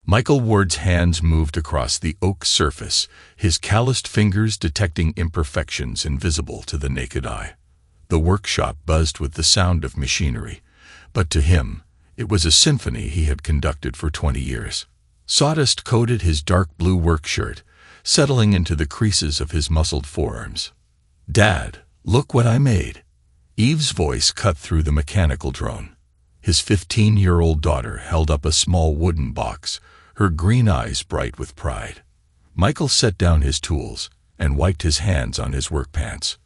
Michael Ward's hands moved across the oak surface, his calloused fingers detecting imperfections invisible to the naked eye. The workshop buzzed with the sound of machinery, but to him, it was a symphony he had conducted for 20 years. Sawdust coated his dark blue work shirt, settling into the creases of his muscled forearms. "Dad, look what I made." Eve's voice cut through the mechanical drone. His 15-year-old daughter held up a small wooden box, her green eyes bright with pride. Michael set down his tools and wiped his hands on his work pants.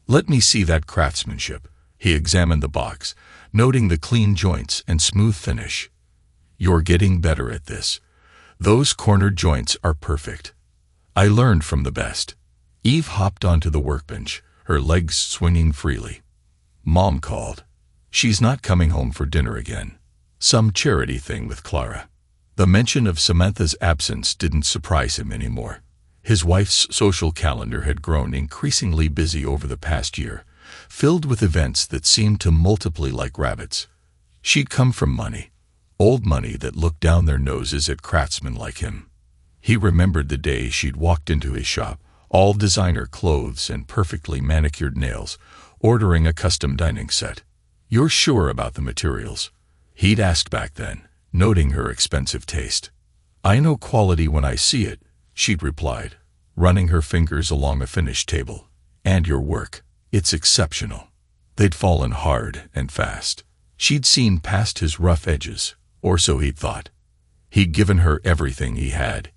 "Let me see that craftsmanship." He examined the box, noting the clean joints and smooth finish. "You're getting better at this. Those cornered joints are perfect. I learned from the best." Eve hopped onto the workbench, her legs swinging freely. Mom called. She's not coming home for dinner again. Some charity thing with Clara. The mention of Samantha's absence didn't surprise him anymore. His wife's social calendar had grown increasingly busy over the past year, filled with events that seemed to multiply like rabbits. She'd come from money, old money that looked down their noses at craftsmen like him. He remembered the day she'd walked into his shop, all designer clothes and perfectly manicured nails, ordering a custom dining set. "You're sure about the materials?" he'd asked back then, noting her expensive taste. "I know quality when I see it," she'd replied, running her fingers along a finished table. "And your work, it's exceptional." They'd fallen hard and fast. She'd seen past his rough edges, or so he'd thought. He'd given her everything he had.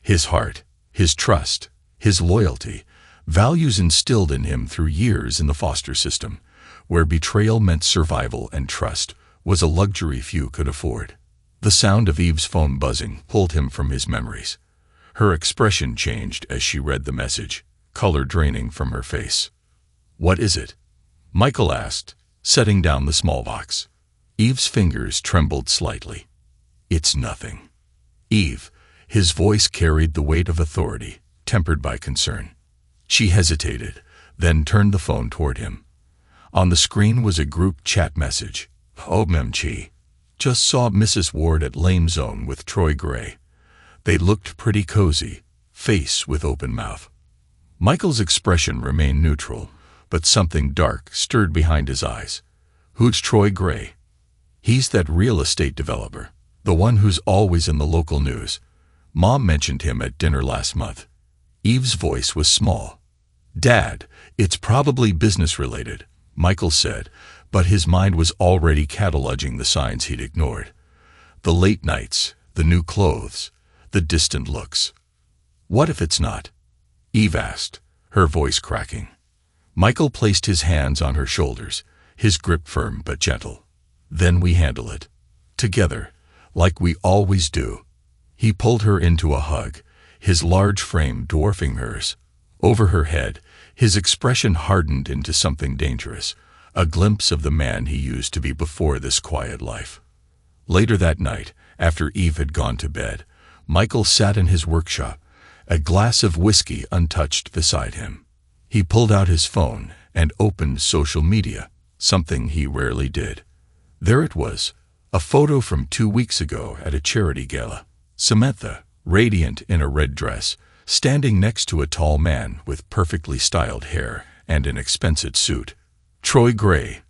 His heart, his trust, his loyalty, values instilled in him through years in the foster system, where betrayal meant survival and trust was a luxury few could afford. The sound of Eve's phone buzzing pulled him from his memories. Her expression changed as she read the message, color draining from her face. "What is it?" Michael asked, setting down the small box. Eve's fingers trembled slightly. "It's nothing." "Eve," his voice carried the weight of authority, tempered by concern. She hesitated, then turned the phone toward him. On the screen was a group chat message. "OMG. Just saw Mrs. Ward at Lame Zone with Troy Gray. They looked pretty cozy, face with open mouth." Michael's expression remained neutral, but something dark stirred behind his eyes. "Who's Troy Gray?" "He's that real estate developer, the one who's always in the local news. Mom mentioned him at dinner last month." Eve's voice was small. "Dad, it's probably business-related," Michael said, but his mind was already cataloging the signs he'd ignored. The late nights, the new clothes, the distant looks. "What if it's not?" Eve asked, her voice cracking. Michael placed his hands on her shoulders, his grip firm but gentle. "Then we handle it. Together, like we always do." He pulled her into a hug, his large frame dwarfing hers. Over her head, his expression hardened into something dangerous, a glimpse of the man he used to be before this quiet life. Later that night, after Eve had gone to bed, Michael sat in his workshop, a glass of whiskey untouched beside him. He pulled out his phone and opened social media, something he rarely did. There it was, a photo from 2 weeks ago at a charity gala. Samantha, radiant in a red dress, standing next to a tall man with perfectly styled hair and an expensive suit. Troy Gray.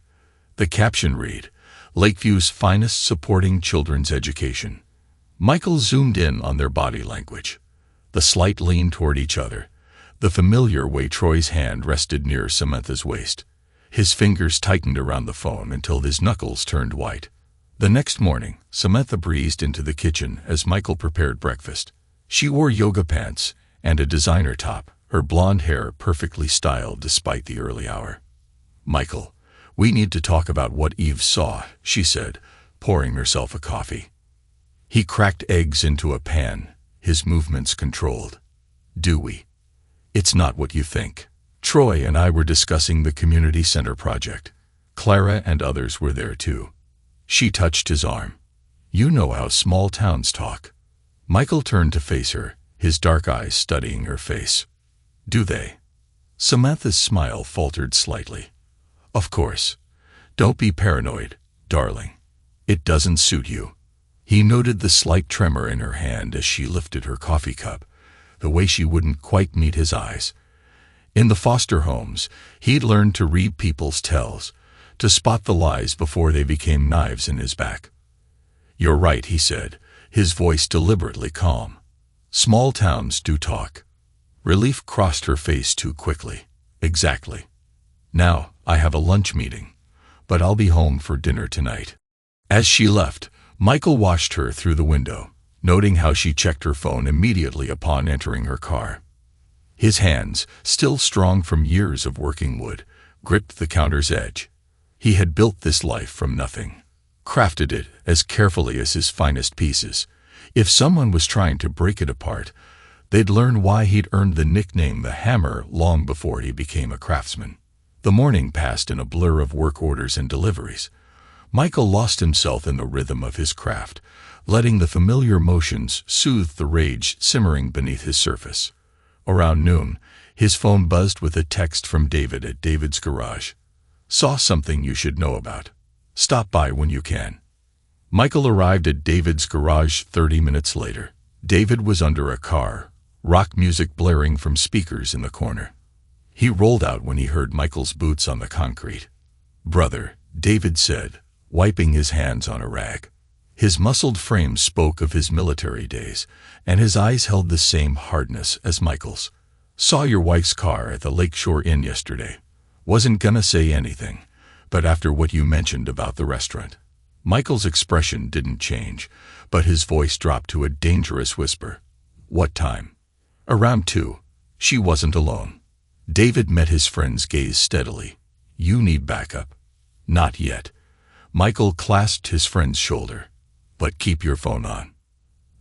The caption read, "Lakeview's finest supporting children's education." Michael zoomed in on their body language. The slight lean toward each other, the familiar way Troy's hand rested near Samantha's waist. His fingers tightened around the phone until his knuckles turned white. The next morning, Samantha breezed into the kitchen as Michael prepared breakfast. She wore yoga pants and a designer top, her blonde hair perfectly styled despite the early hour. "Michael, we need to talk about what Eve saw," she said, pouring herself a coffee. He cracked eggs into a pan, his movements controlled. "Do we?" "It's not what you think. Troy and I were discussing the community center project. Clara and others were there too." She touched his arm. "You know how small towns talk." Michael turned to face her, his dark eyes studying her face. "Do they?" Samantha's smile faltered slightly. "Of course. Don't be paranoid, darling. It doesn't suit you. He noted the slight tremor in her hand as she lifted her coffee cup, the way she wouldn't quite meet his eyes. In the foster homes, he'd learned to read people's tells, to spot the lies before they became knives in his back. "You're right," he said, his voice deliberately calm. "Small towns do talk." Relief crossed her face too quickly. "Exactly. Now, I have a lunch meeting, but I'll be home for dinner tonight." As she left, Michael watched her through the window, noting how she checked her phone immediately upon entering her car. His hands, still strong from years of working wood, gripped the counter's edge. He had built this life from nothing, crafted it as carefully as his finest pieces. If someone was trying to break it apart, they'd learn why he'd earned the nickname the Hammer long before he became a craftsman. The morning passed in a blur of work orders and deliveries. Michael lost himself in the rhythm of his craft, letting the familiar motions soothe the rage simmering beneath his surface. Around noon, his phone buzzed with a text from David at David's garage. "Saw something you should know about. Stop by when you can." Michael arrived at David's garage 30 minutes later. David was under a car, rock music blaring from speakers in the corner. He rolled out when he heard Michael's boots on the concrete. "Brother," David said, wiping his hands on a rag. His muscled frame spoke of his military days, and his eyes held the same hardness as Michael's. "Saw your wife's car at the Lakeshore Inn yesterday. Wasn't gonna say anything, but after what you mentioned about the restaurant." Michael's expression didn't change, but his voice dropped to a dangerous whisper. "What time?" "Around 2. She wasn't alone." David met his friend's gaze steadily. "You need backup." "Not yet." Michael clasped his friend's shoulder. "But keep your phone on."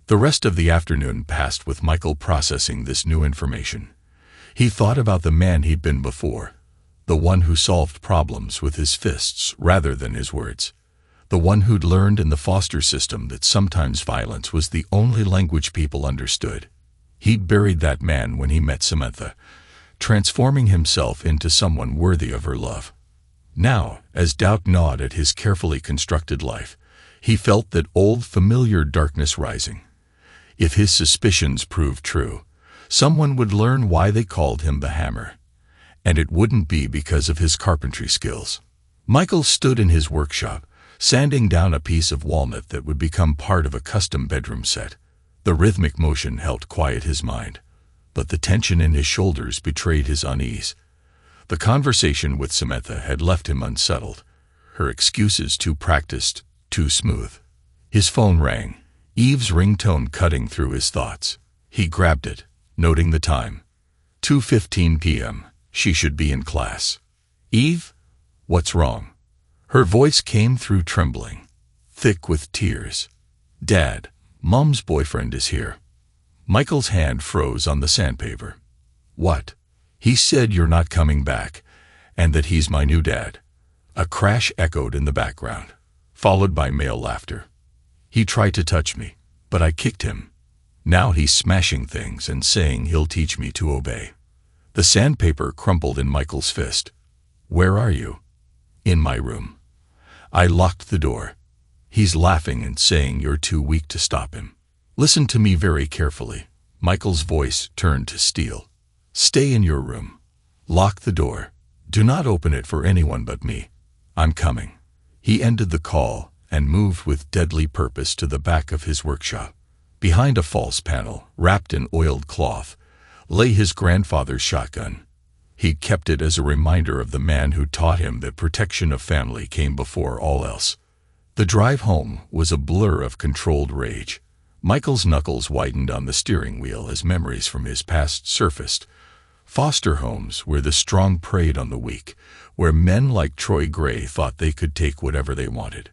The rest of the afternoon passed with Michael processing this new information. He thought about the man he'd been before, the one who solved problems with his fists rather than his words, the one who'd learned in the foster system that sometimes violence was the only language people understood. He'd buried that man when he met Samantha, transforming himself into someone worthy of her love. Now, as doubt gnawed at his carefully constructed life, he felt that old familiar darkness rising. If his suspicions proved true, someone would learn why they called him the Hammer, and it wouldn't be because of his carpentry skills. Michael stood in his workshop, sanding down a piece of walnut that would become part of a custom bedroom set. The rhythmic motion helped quiet his mind, but the tension in his shoulders betrayed his unease. The conversation with Samantha had left him unsettled, her excuses too practiced, too smooth. His phone rang, Eve's ringtone cutting through his thoughts. He grabbed it, noting the time. 2:15 p.m. She should be in class. "Eve? What's wrong?" Her voice came through trembling, thick with tears. "Dad, Mom's boyfriend is here." Michael's hand froze on the sandpaper. "What?" "He said you're not coming back, and that he's my new dad." A crash echoed in the background, followed by male laughter. "He tried to touch me, but I kicked him. Now he's smashing things and saying he'll teach me to obey." The sandpaper crumpled in Michael's fist. "Where are you?" "In my room. I locked the door. He's laughing and saying you're too weak to stop him." "Listen to me very carefully." Michael's voice turned to steel. "Stay in your room. Lock the door. Do not open it for anyone but me. I'm coming." He ended the call and moved with deadly purpose to the back of his workshop. Behind a false panel, wrapped in oiled cloth, lay his grandfather's shotgun. He'd kept it as a reminder of the man who taught him that protection of family came before all else. The drive home was a blur of controlled rage. Michael's knuckles widened on the steering wheel as memories from his past surfaced. Foster homes where the strong preyed on the weak, where men like Troy Gray thought they could take whatever they wanted.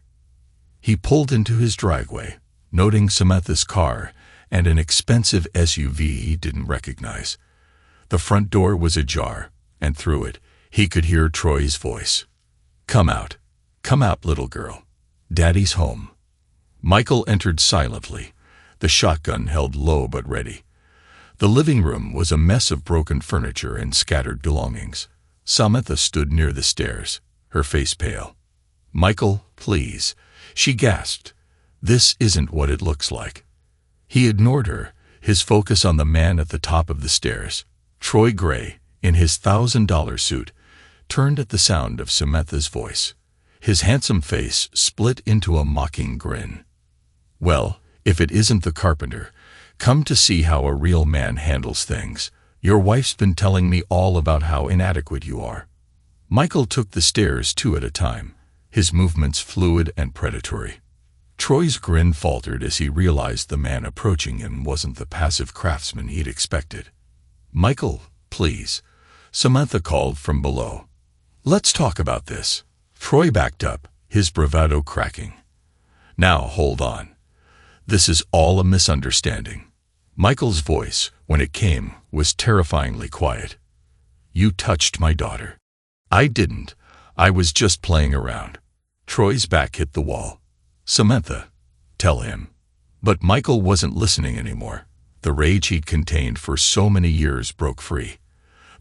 He pulled into his driveway, noting Samantha's car and an expensive SUV he didn't recognize. The front door was ajar, and through it, he could hear Troy's voice. Come out, little girl. Daddy's home." Michael entered silently, the shotgun held low but ready. The living room was a mess of broken furniture and scattered belongings. Samantha stood near the stairs, her face pale. "Michael, please," she gasped. This isn't what it looks like. He ignored her, his focus on the man at the top of the stairs. Troy Gray, in his $1,000 suit, turned at the sound of Samantha's voice. His handsome face split into a mocking grin. "Well, if it isn't the carpenter, come to see how a real man handles things. Your wife's been telling me all about how inadequate you are." Michael took the stairs 2 at a time, his movements fluid and predatory. Troy's grin faltered as he realized the man approaching him wasn't the passive craftsman he'd expected. "Michael, please," Samantha called from below. "Let's talk about this." Troy backed up, his bravado cracking. "Now, hold on. This is all a misunderstanding." Michael's voice, when it came, was terrifyingly quiet. "You touched my daughter." "I didn't. I was just playing around." Troy's back hit the wall. "Samantha, tell him." But Michael wasn't listening anymore. The rage he'd contained for so many years broke free.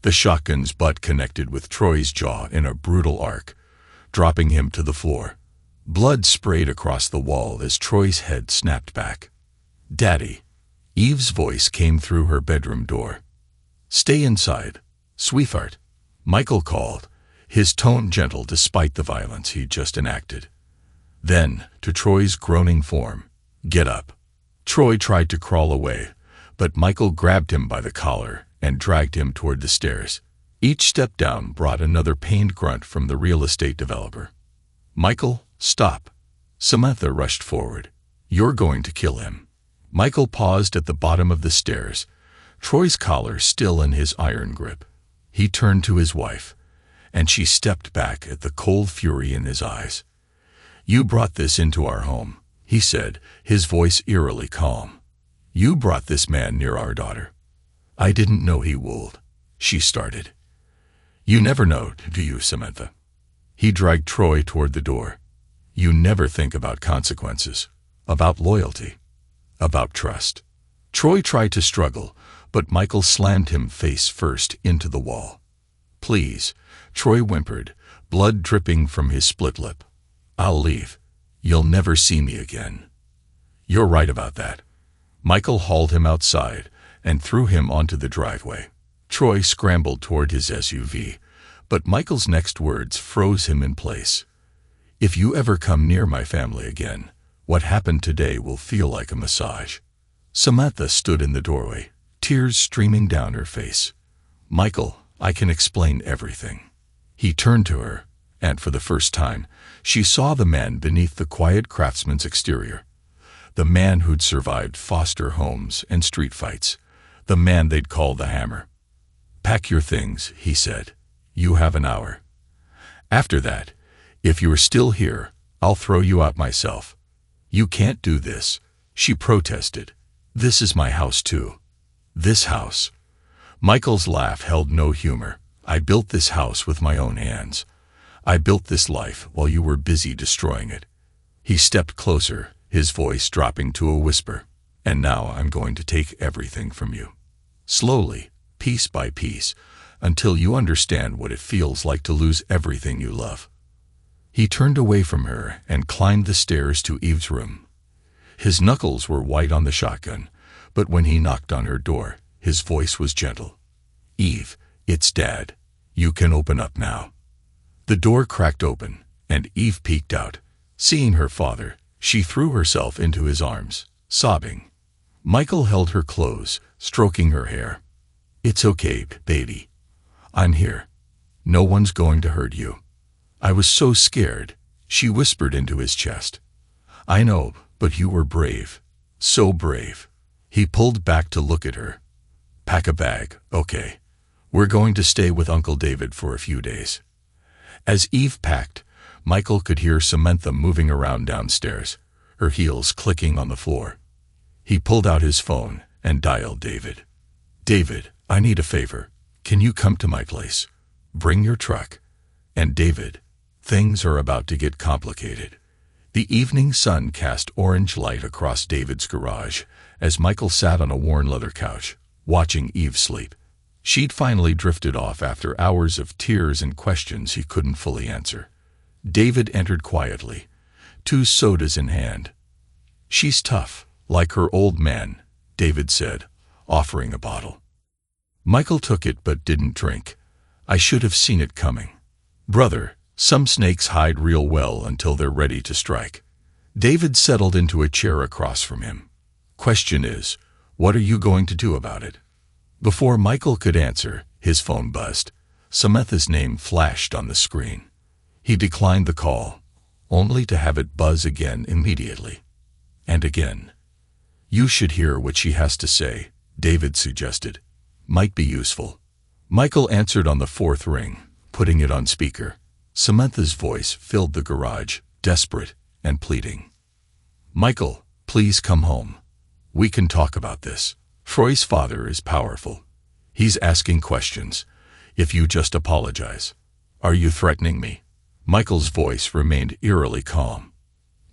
The shotgun's butt connected with Troy's jaw in a brutal arc, dropping him to the floor. Blood sprayed across the wall as Troy's head snapped back. "Daddy." Eve's voice came through her bedroom door. "Stay inside, sweetheart," Michael called, his tone gentle despite the violence he'd just enacted. Then, to Troy's groaning form, "Get up." Troy tried to crawl away, but Michael grabbed him by the collar and dragged him toward the stairs. Each step down brought another pained grunt from the real estate developer. "Michael, stop." Samantha rushed forward. "You're going to kill him." Michael paused at the bottom of the stairs, Troy's collar still in his iron grip. He turned to his wife, and she stepped back at the cold fury in his eyes. "You brought this into our home," he said, his voice eerily calm. "You brought this man near our daughter." "I didn't know he would," she started. "You never know, do you, Samantha?" He dragged Troy toward the door. "You never think about consequences, about loyalty, about trust." Troy tried to struggle, but Michael slammed him face first into the wall. "Please," Troy whimpered, blood dripping from his split lip. "I'll leave. You'll never see me again." "You're right about that." Michael hauled him outside and threw him onto the driveway. Troy scrambled toward his SUV, but Michael's next words froze him in place. "If you ever come near my family again, what happened today will feel like a massage." Samantha stood in the doorway, tears streaming down her face. "Michael, I can explain everything." He turned to her, and for the first time, she saw the man beneath the quiet craftsman's exterior. The man who'd survived foster homes and street fights. The man they'd call the Hammer. "Pack your things," he said. "You have an hour. After that, if you're still here, I'll throw you out myself." "You can't do this," she protested. "This is my house too." "This house?" Michael's laugh held no humor. "I built this house with my own hands. I built this life while you were busy destroying it." He stepped closer, his voice dropping to a whisper. "And now I'm going to take everything from you. Slowly, piece by piece, until you understand what it feels like to lose everything you love." He turned away from her and climbed the stairs to Eve's room. His knuckles were white on the shotgun, but when he knocked on her door, his voice was gentle. "Eve, it's Dad. You can open up now." The door cracked open, and Eve peeked out. Seeing her father, she threw herself into his arms, sobbing. Michael held her close, stroking her hair. "It's okay, baby. I'm here. No one's going to hurt you." "I was so scared," she whispered into his chest. "I know, but you were brave. So brave." He pulled back to look at her. "Pack a bag, okay? We're going to stay with Uncle David for a few days." As Eve packed, Michael could hear Samantha moving around downstairs, her heels clicking on the floor. He pulled out his phone and dialed David. "David, I need a favor. Can you come to my place? Bring your truck." And David, things are about to get complicated. The evening sun cast orange light across David's garage as Michael sat on a worn leather couch, watching Eve sleep. She'd finally drifted off after hours of tears and questions he couldn't fully answer. David entered quietly, 2 sodas in hand. She's tough, like her old man, David said, offering a bottle. Michael took it but didn't drink. I should have seen it coming. Brother, some snakes hide real well until they're ready to strike. David settled into a chair across from him. Question is, what are you going to do about it? Before Michael could answer, his phone buzzed. Samantha's name flashed on the screen. He declined the call, only to have it buzz again immediately. And again. You should hear what she has to say, David suggested. Might be useful. Michael answered on the fourth ring, putting it on speaker. Samantha's voice filled the garage, desperate and pleading. Michael, please come home. We can talk about this. Troy's father is powerful. He's asking questions. If you just apologize. Are you threatening me? Michael's voice remained eerily calm.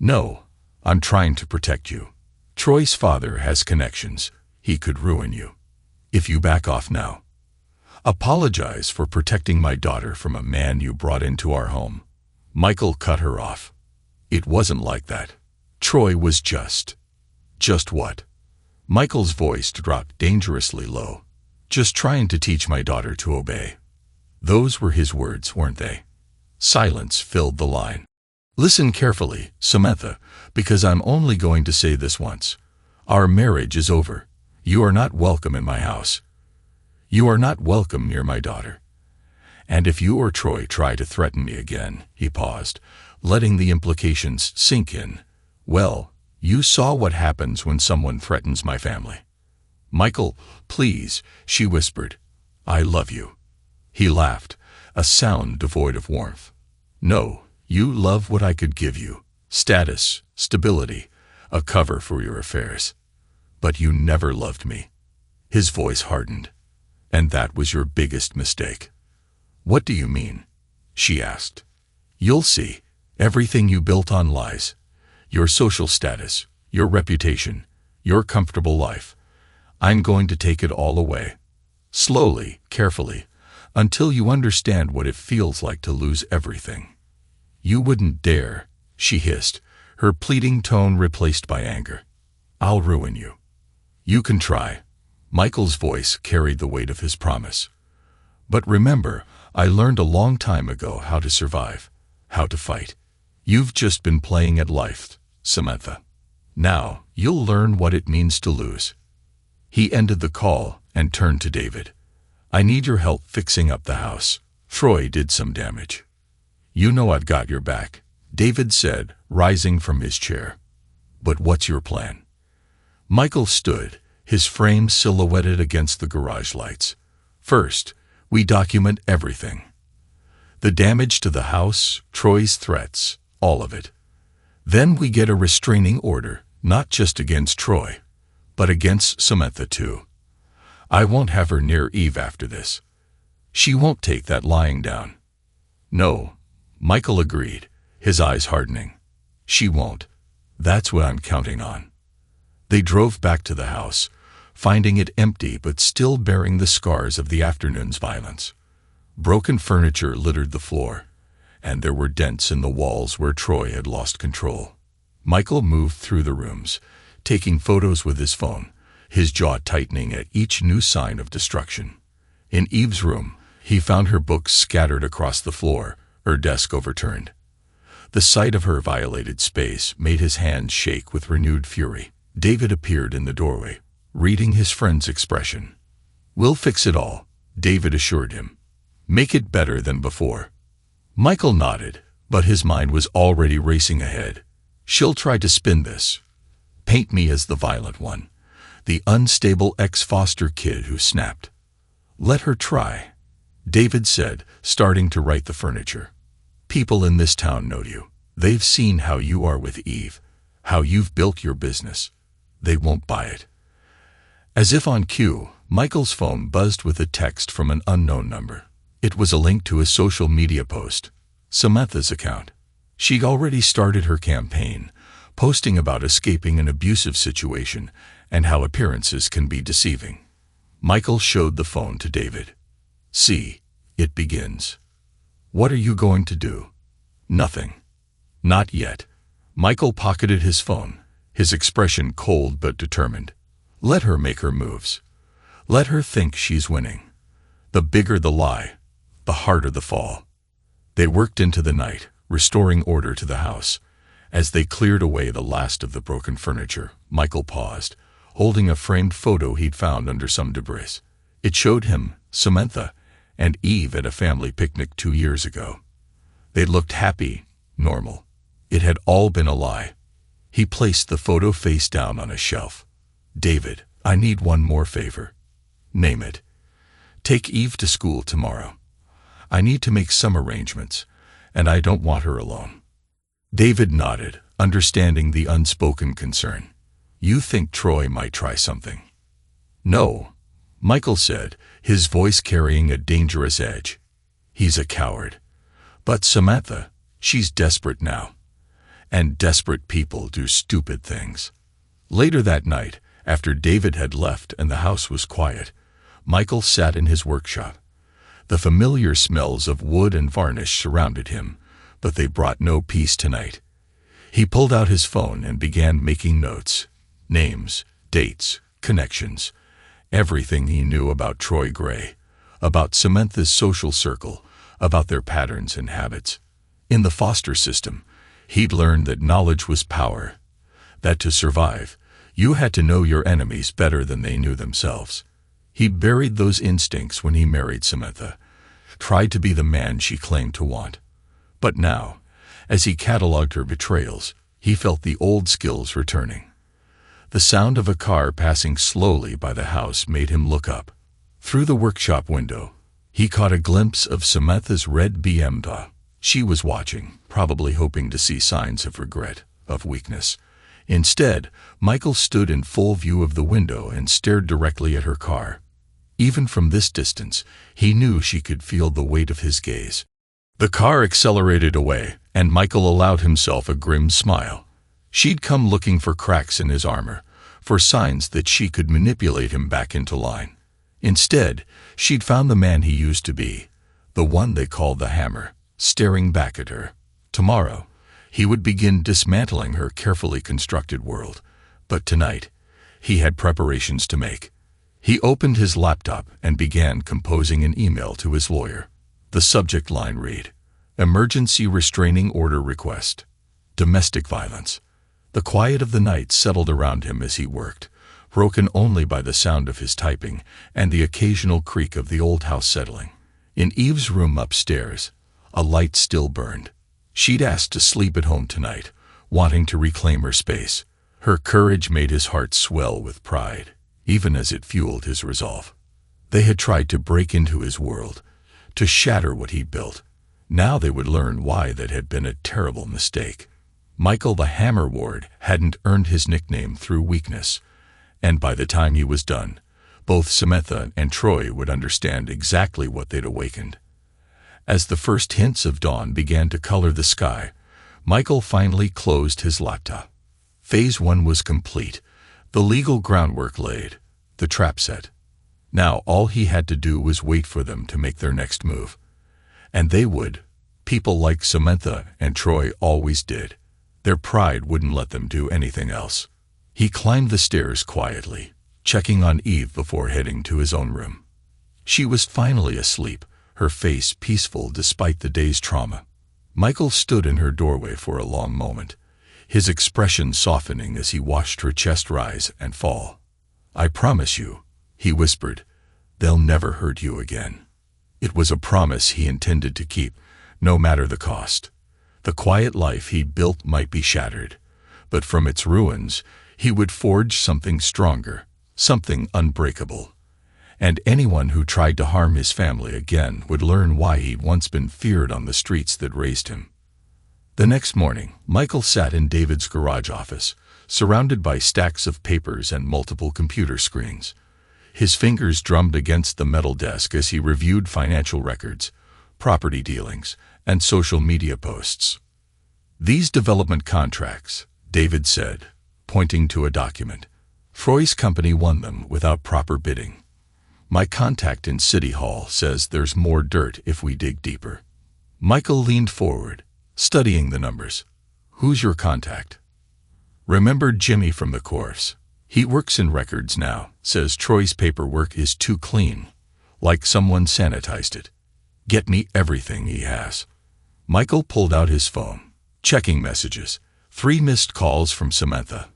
No, I'm trying to protect you. Troy's father has connections. He could ruin you. If you back off now. Apologize for protecting my daughter from a man you brought into our home. Michael cut her off. It wasn't like that. Troy was just what? Michael's voice dropped dangerously low. Just trying to teach my daughter to obey. Those were his words, weren't they? Silence filled the line. Listen carefully, Samantha, because I'm only going to say this once. Our marriage is over. You are not welcome in my house. You are not welcome near my daughter. And if you or Troy try to threaten me again, he paused, letting the implications sink in. Well, you saw what happens when someone threatens my family. Michael, please, she whispered. I love you. He laughed, a sound devoid of warmth. No, you love what I could give you. Status, stability, a cover for your affairs. But you never loved me. His voice hardened. And that was your biggest mistake. What do you mean? She asked. You'll see. Everything you built on lies. Your social status, your reputation, your comfortable life. I'm going to take it all away. Slowly, carefully, until you understand what it feels like to lose everything. You wouldn't dare, she hissed, her pleading tone replaced by anger. I'll ruin you. You can try. Michael's voice carried the weight of his promise. But remember, I learned a long time ago how to survive, how to fight. You've just been playing at life, Samantha. Now, you'll learn what it means to lose. He ended the call and turned to David. I need your help fixing up the house. Troy did some damage. You know I've got your back, David said, rising from his chair. But what's your plan? Michael stood, his frame silhouetted against the garage lights. First, we document everything. The damage to the house, Troy's threats, all of it. Then we get a restraining order, not just against Troy, but against Samantha too. I won't have her near Eve after this. She won't take that lying down. No, Michael agreed, his eyes hardening. She won't. That's what I'm counting on. They drove back to the house, finding it empty but still bearing the scars of the afternoon's violence. Broken furniture littered the floor, and there were dents in the walls where Troy had lost control. Michael moved through the rooms, taking photos with his phone, his jaw tightening at each new sign of destruction. In Eve's room, he found her books scattered across the floor, her desk overturned. The sight of her violated space made his hands shake with renewed fury. David appeared in the doorway, reading his friend's expression. We'll fix it all, David assured him. Make it better than before. Michael nodded, but his mind was already racing ahead. She'll try to spin this. Paint me as the violent one, the unstable ex-foster kid who snapped. Let her try, David said, starting to right the furniture. People in this town know you. They've seen how you are with Eve, how you've built your business. They won't buy it. As if on cue, Michael's phone buzzed with a text from an unknown number. It was a link to a social media post, Samantha's account. She'd already started her campaign, posting about escaping an abusive situation and how appearances can be deceiving. Michael showed the phone to David. See, it begins. What are you going to do? Nothing. Not yet. Michael pocketed his phone, his expression cold but determined. Let her make her moves. Let her think she's winning. The bigger the lie, the harder the fall. They worked into the night, restoring order to the house. As they cleared away the last of the broken furniture, Michael paused, holding a framed photo he'd found under some debris. It showed him, Samantha, and Eve at a family picnic 2 years ago. They looked happy, normal. It had all been a lie. He placed the photo face down on a shelf. David, I need one more favor. Name it. Take Eve to school tomorrow. I need to make some arrangements, and I don't want her alone. David nodded, understanding the unspoken concern. You think Troy might try something? No, Michael said, his voice carrying a dangerous edge. He's a coward. But Samantha, she's desperate now. And desperate people do stupid things. Later that night, after David had left and the house was quiet, Michael sat in his workshop. The familiar smells of wood and varnish surrounded him, but they brought no peace tonight. He pulled out his phone and began making notes. Names, dates, connections. Everything he knew about Troy Gray, about Samantha's social circle, about their patterns and habits. In the foster system, he'd learned that knowledge was power, that to survive, you had to know your enemies better than they knew themselves. He buried those instincts when he married Samantha, tried to be the man she claimed to want. But now, as he cataloged her betrayals, he felt the old skills returning. The sound of a car passing slowly by the house made him look up. Through the workshop window, he caught a glimpse of Samantha's red BMW. She was watching, probably hoping to see signs of regret, of weakness. Instead, Michael stood in full view of the window and stared directly at her car. Even from this distance, he knew she could feel the weight of his gaze. The car accelerated away, and Michael allowed himself a grim smile. She'd come looking for cracks in his armor, for signs that she could manipulate him back into line. Instead, she'd found the man he used to be, the one they called the Hammer, staring back at her. Tomorrow, he would begin dismantling her carefully constructed world. But tonight, he had preparations to make. He opened his laptop and began composing an email to his lawyer. The subject line read, Emergency Restraining Order Request. Domestic violence. The quiet of the night settled around him as he worked, broken only by the sound of his typing and the occasional creak of the old house settling. In Eve's room upstairs, a light still burned. She'd asked to sleep at home tonight, wanting to reclaim her space. Her courage made his heart swell with pride, even as it fueled his resolve. They had tried to break into his world, to shatter what he'd built. Now they would learn why that had been a terrible mistake. Michael the Hammer Ward hadn't earned his nickname through weakness, and by the time he was done, both Samantha and Troy would understand exactly what they'd awakened. As the first hints of dawn began to color the sky, Michael finally closed his laptop. Phase 1 was complete, the legal groundwork laid, the trap set. Now all he had to do was wait for them to make their next move. And they would. People like Samantha and Troy always did. Their pride wouldn't let them do anything else. He climbed the stairs quietly, checking on Eve before heading to his own room. She was finally asleep, her face peaceful despite the day's trauma. Michael stood in her doorway for a long moment, his expression softening as he watched her chest rise and fall. I promise you, he whispered, they'll never hurt you again. It was a promise he intended to keep, no matter the cost. The quiet life he'd built might be shattered, but from its ruins, he would forge something stronger, something unbreakable. And anyone who tried to harm his family again would learn why he'd once been feared on the streets that raised him. The next morning, Michael sat in David's garage office, surrounded by stacks of papers and multiple computer screens. His fingers drummed against the metal desk as he reviewed financial records, property dealings, and social media posts. These development contracts, David said, pointing to a document. Troy's company won them without proper bidding. My contact in City Hall says there's more dirt if we dig deeper. Michael leaned forward, studying the numbers. Who's your contact? Remembered Jimmy from the course. He works in records now, says Troy's paperwork is too clean, like someone sanitized it. Get me everything he has. Michael pulled out his phone, checking messages. 3 missed calls from Samantha.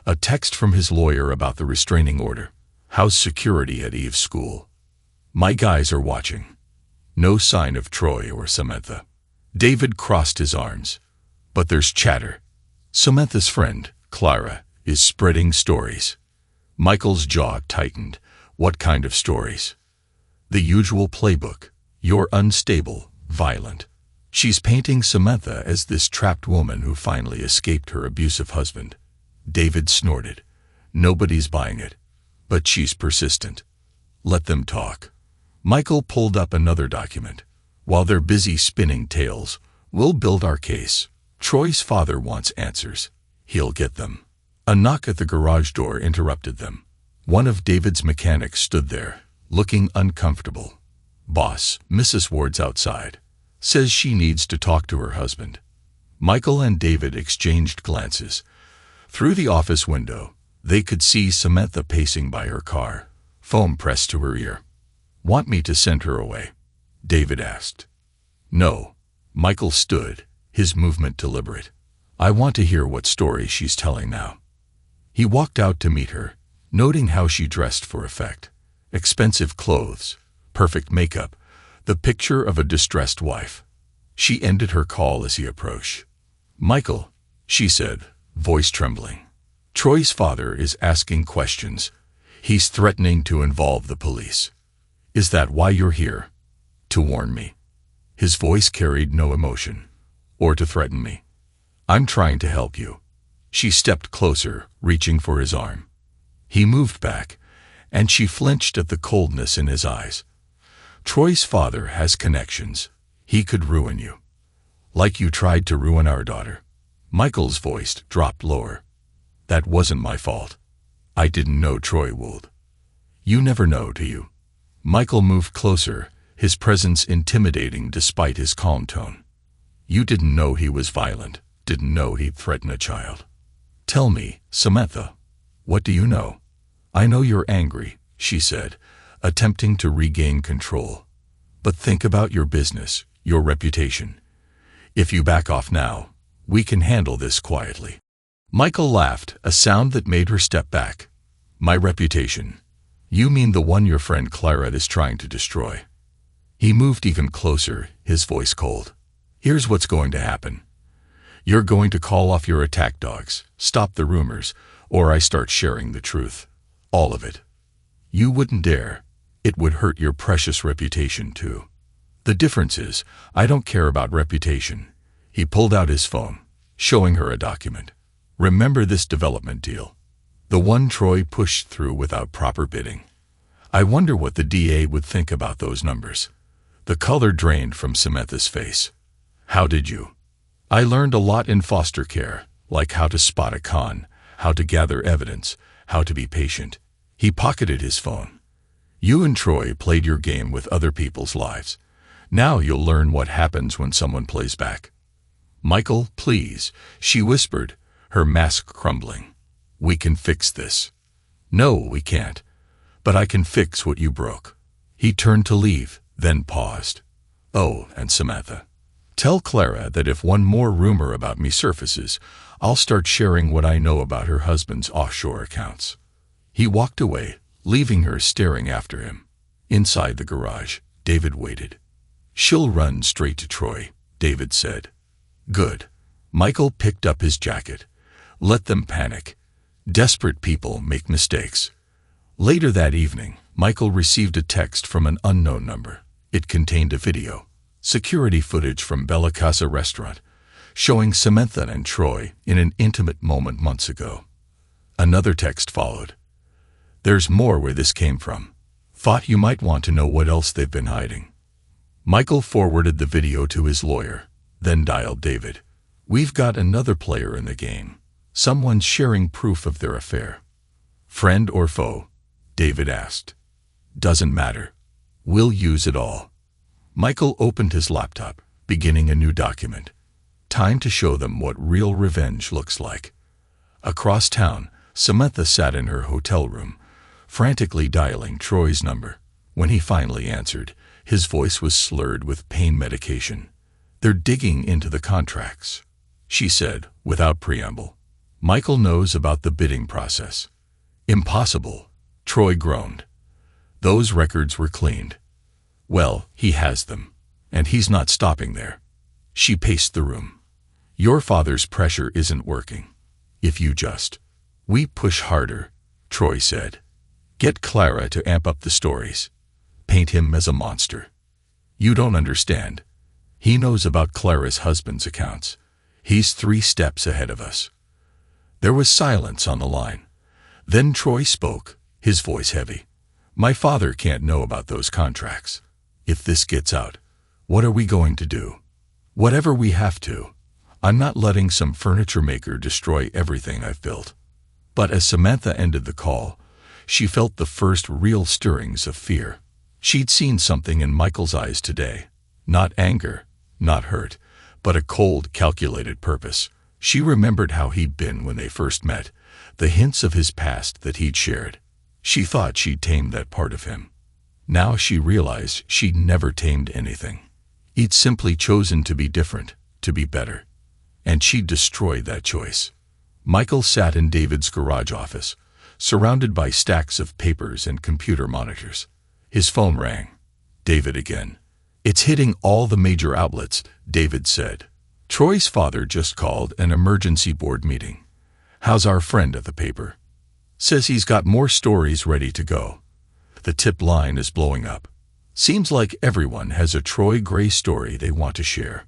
A text from his lawyer about the restraining order. How's security at Eve's school? My guys are watching. No sign of Troy or Samantha. David crossed his arms. But there's chatter. Samantha's friend, Clara, is spreading stories. Michael's jaw tightened. What kind of stories? The usual playbook. You're unstable, violent. She's painting Samantha as this trapped woman who finally escaped her abusive husband. David snorted. Nobody's buying it. But she's persistent. Let them talk. Michael pulled up another document. While they're busy spinning tales, we'll build our case. Troy's father wants answers. He'll get them. A knock at the garage door interrupted them. One of David's mechanics stood there, looking uncomfortable. Boss, Mrs. Ward's outside. Says she needs to talk to her husband. Michael and David exchanged glances. Through the office window, they could see Samantha pacing by her car, phone pressed to her ear. Want me to send her away? David asked. No. Michael stood, his movement deliberate. I want to hear what story she's telling now. He walked out to meet her, noting how she dressed for effect. Expensive clothes, perfect makeup, the picture of a distressed wife. She ended her call as he approached. Michael, she said, voice trembling. Troy's father is asking questions. He's threatening to involve the police. Is that why you're here? To warn me. His voice carried no emotion. Or to threaten me. I'm trying to help you. She stepped closer, reaching for his arm. He moved back, and she flinched at the coldness in his eyes. Troy's father has connections. He could ruin you. Like you tried to ruin our daughter. Michael's voice dropped lower. That wasn't my fault. I didn't know Troy would. You never know, do you? Michael moved closer, his presence intimidating despite his calm tone. You didn't know he was violent, didn't know he'd threaten a child. Tell me, Samantha, what do you know? I know you're angry, she said, attempting to regain control. But think about your business, your reputation. If you back off now, we can handle this quietly. Michael laughed, a sound that made her step back. My reputation? You mean the one your friend Clara is trying to destroy? He moved even closer, his voice cold. Here's what's going to happen. You're going to call off your attack dogs, stop the rumors, or I start sharing the truth. All of it. You wouldn't dare. It would hurt your precious reputation, too. The difference is, I don't care about reputation. He pulled out his phone, showing her a document. Remember this development deal? The one Troy pushed through without proper bidding. I wonder what the DA would think about those numbers. The color drained from Samantha's face. How did you? I learned a lot in foster care, like how to spot a con, how to gather evidence, how to be patient. He pocketed his phone. You and Troy played your game with other people's lives. Now you'll learn what happens when someone plays back. Michael, please, she whispered, her mask crumbling. We can fix this. No, we can't. But I can fix what you broke. He turned to leave, then paused. Oh, and Samantha. Tell Clara that if one more rumor about me surfaces, I'll start sharing what I know about her husband's offshore accounts. He walked away, leaving her staring after him. Inside the garage, David waited. She'll run straight to Troy, David said. Good. Michael picked up his jacket. Let them panic. Desperate people make mistakes. Later that evening, Michael received a text from an unknown number. It contained a video. Security footage from Bella Casa restaurant, showing Samantha and Troy in an intimate moment months ago. Another text followed. There's more where this came from. Thought you might want to know what else they've been hiding. Michael forwarded the video to his lawyer, then dialed David. We've got another player in the game. Someone's sharing proof of their affair. Friend or foe? David asked. Doesn't matter. We'll use it all. Michael opened his laptop, beginning a new document. Time to show them what real revenge looks like. Across town, Samantha sat in her hotel room, frantically dialing Troy's number. When he finally answered, his voice was slurred with pain medication. "They're digging into the contracts," she said, without preamble. "Michael knows about the bidding process." "Impossible," Troy groaned. "Those records were cleaned." "Well, he has them. And he's not stopping there." She paced the room. "Your father's pressure isn't working. If you just—" "We push harder," Troy said. "Get Clara to amp up the stories. Paint him as a monster. You don't understand. He knows about Clara's husband's accounts. He's 3 steps ahead of us." There was silence on the line. Then Troy spoke, his voice heavy. "My father can't know about those contracts. If this gets out, what are we going to do?" "Whatever we have to. I'm not letting some furniture maker destroy everything I've built." But as Samantha ended the call, she felt the first real stirrings of fear. She'd seen something in Michael's eyes today. Not anger, not hurt, but a cold, calculated purpose. She remembered how he'd been when they first met, the hints of his past that he'd shared. She thought she'd tamed that part of him. Now she realized she'd never tamed anything. He'd simply chosen to be different, to be better. And she'd destroyed that choice. Michael sat in David's garage office, surrounded by stacks of papers and computer monitors. His phone rang. David again. "It's hitting all the major outlets," David said. "Troy's father just called an emergency board meeting. How's our friend at the paper? Says he's got more stories ready to go. The tip line is blowing up. Seems like everyone has a Troy Gray story they want to share."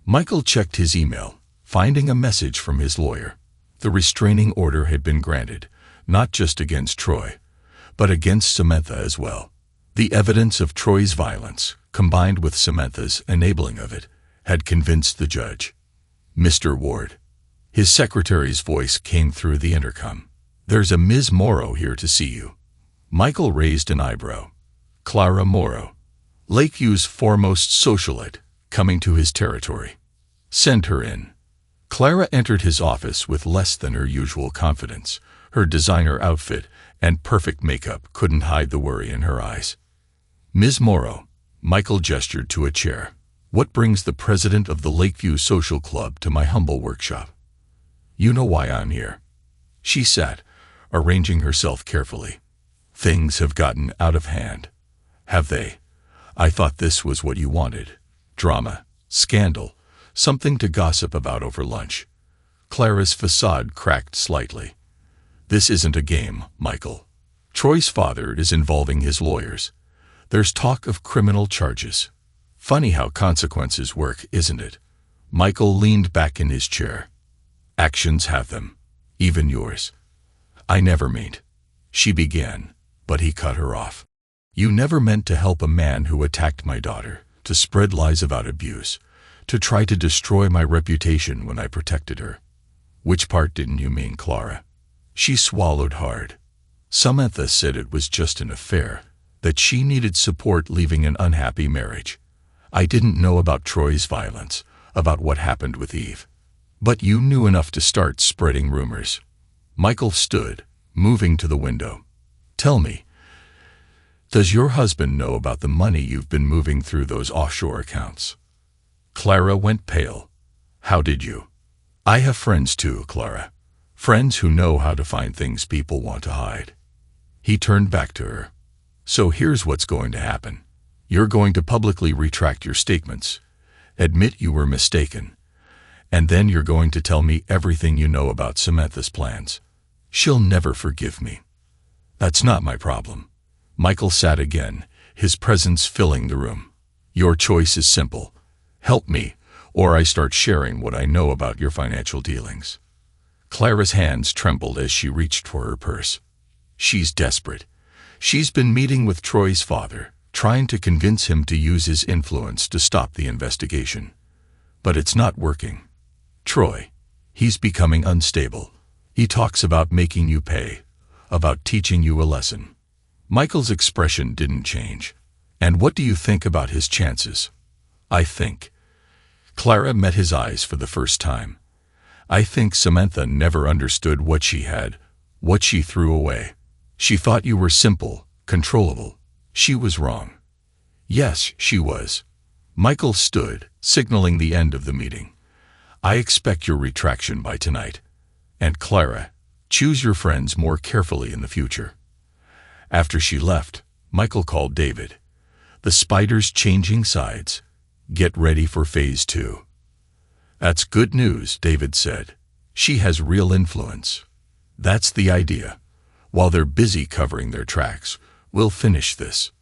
Michael checked his email, finding a message from his lawyer. The restraining order had been granted, not just against Troy, but against Samantha as well. The evidence of Troy's violence, combined with Samantha's enabling of it, had convinced the judge. "Mr. Ward." His secretary's voice came through the intercom. "There's a Ms. Morrow here to see you." Michael raised an eyebrow. Clara Morrow, Lakeview's foremost socialite, coming to his territory. "Send her in." Clara entered his office with less than her usual confidence. Her designer outfit and perfect makeup couldn't hide the worry in her eyes. "Ms. Morrow," Michael gestured to a chair. "What brings the president of the Lakeview Social Club to my humble workshop?" "You know why I'm here." She sat, arranging herself carefully. "Things have gotten out of hand." "Have they? I thought this was what you wanted. Drama, scandal, something to gossip about over lunch." Clara's facade cracked slightly. "This isn't a game, Michael. Troy's father is involving his lawyers. There's talk of criminal charges. Funny how consequences work, isn't it?" Michael leaned back in his chair. "Actions have them. Even yours." "I never meant," she began, but he cut her off. "You never meant to help a man who attacked my daughter, to spread lies about abuse, to try to destroy my reputation when I protected her." "Which part didn't you mean, Clara?" She swallowed hard. "Samantha said it was just an affair, that she needed support leaving an unhappy marriage. I didn't know about Troy's violence, about what happened with Eve. But you knew enough to start spreading rumors." Michael stood, moving to the window. "Tell me, does your husband know about the money you've been moving through those offshore accounts?" Clara went pale. "How did you?" "I have friends too, Clara. Friends who know how to find things people want to hide." He turned back to her. "So here's what's going to happen. You're going to publicly retract your statements, admit you were mistaken, and then you're going to tell me everything you know about Samantha's plans. She'll never forgive me." "That's not my problem." Michael sat again, his presence filling the room. "Your choice is simple. Help me, or I start sharing what I know about your financial dealings." Clara's hands trembled as she reached for her purse. She's desperate. She's been meeting with Troy's father, trying to convince him to use his influence to stop the investigation. But it's not working. Troy, he's becoming unstable. He talks about making you pay, about teaching you a lesson. Michael's expression didn't change. "And what do you think about his chances?" "I think." Clara met his eyes for the first time. I think Samantha never understood what she had, what she threw away. She thought you were simple, controllable. She was wrong. Yes, she was. Michael stood, signaling the end of the meeting. I expect your retraction by tonight. And Clara, choose your friends more carefully in the future. After she left, Michael called David. The spider's changing sides. Get ready for phase 2. That's good news, David said. She has real influence. That's the idea. While they're busy covering their tracks, we'll finish this.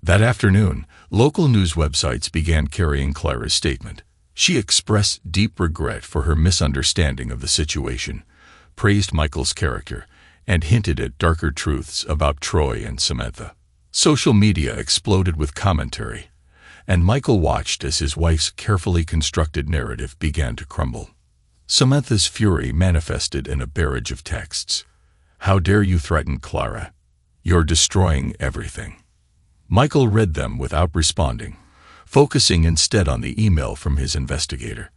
That afternoon, local news websites began carrying Clara's statement. She expressed deep regret for her misunderstanding of the situation, praised Michael's character, and hinted at darker truths about Troy and Samantha. Social media exploded with commentary, and Michael watched as his wife's carefully constructed narrative began to crumble. Samantha's fury manifested in a barrage of texts. How dare you threaten Clara? You're destroying everything. Michael read them without responding, focusing instead on the email from his investigator.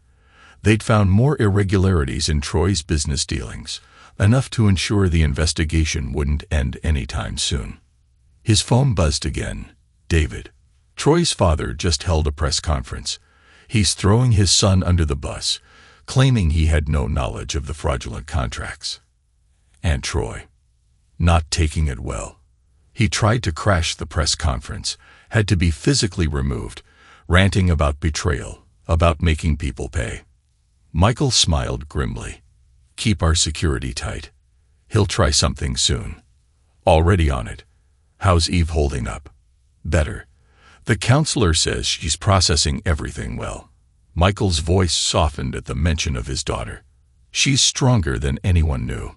They'd found more irregularities in Troy's business dealings, enough to ensure the investigation wouldn't end anytime soon. His phone buzzed again. David. Troy's father just held a press conference. He's throwing his son under the bus, claiming he had no knowledge of the fraudulent contracts. And Troy, not taking it well. He tried to crash the press conference, had to be physically removed, ranting about betrayal, about making people pay. Michael smiled grimly. Keep our security tight. He'll try something soon. Already on it. How's Eve holding up? Better. The counselor says she's processing everything well. Michael's voice softened at the mention of his daughter. She's stronger than anyone knew.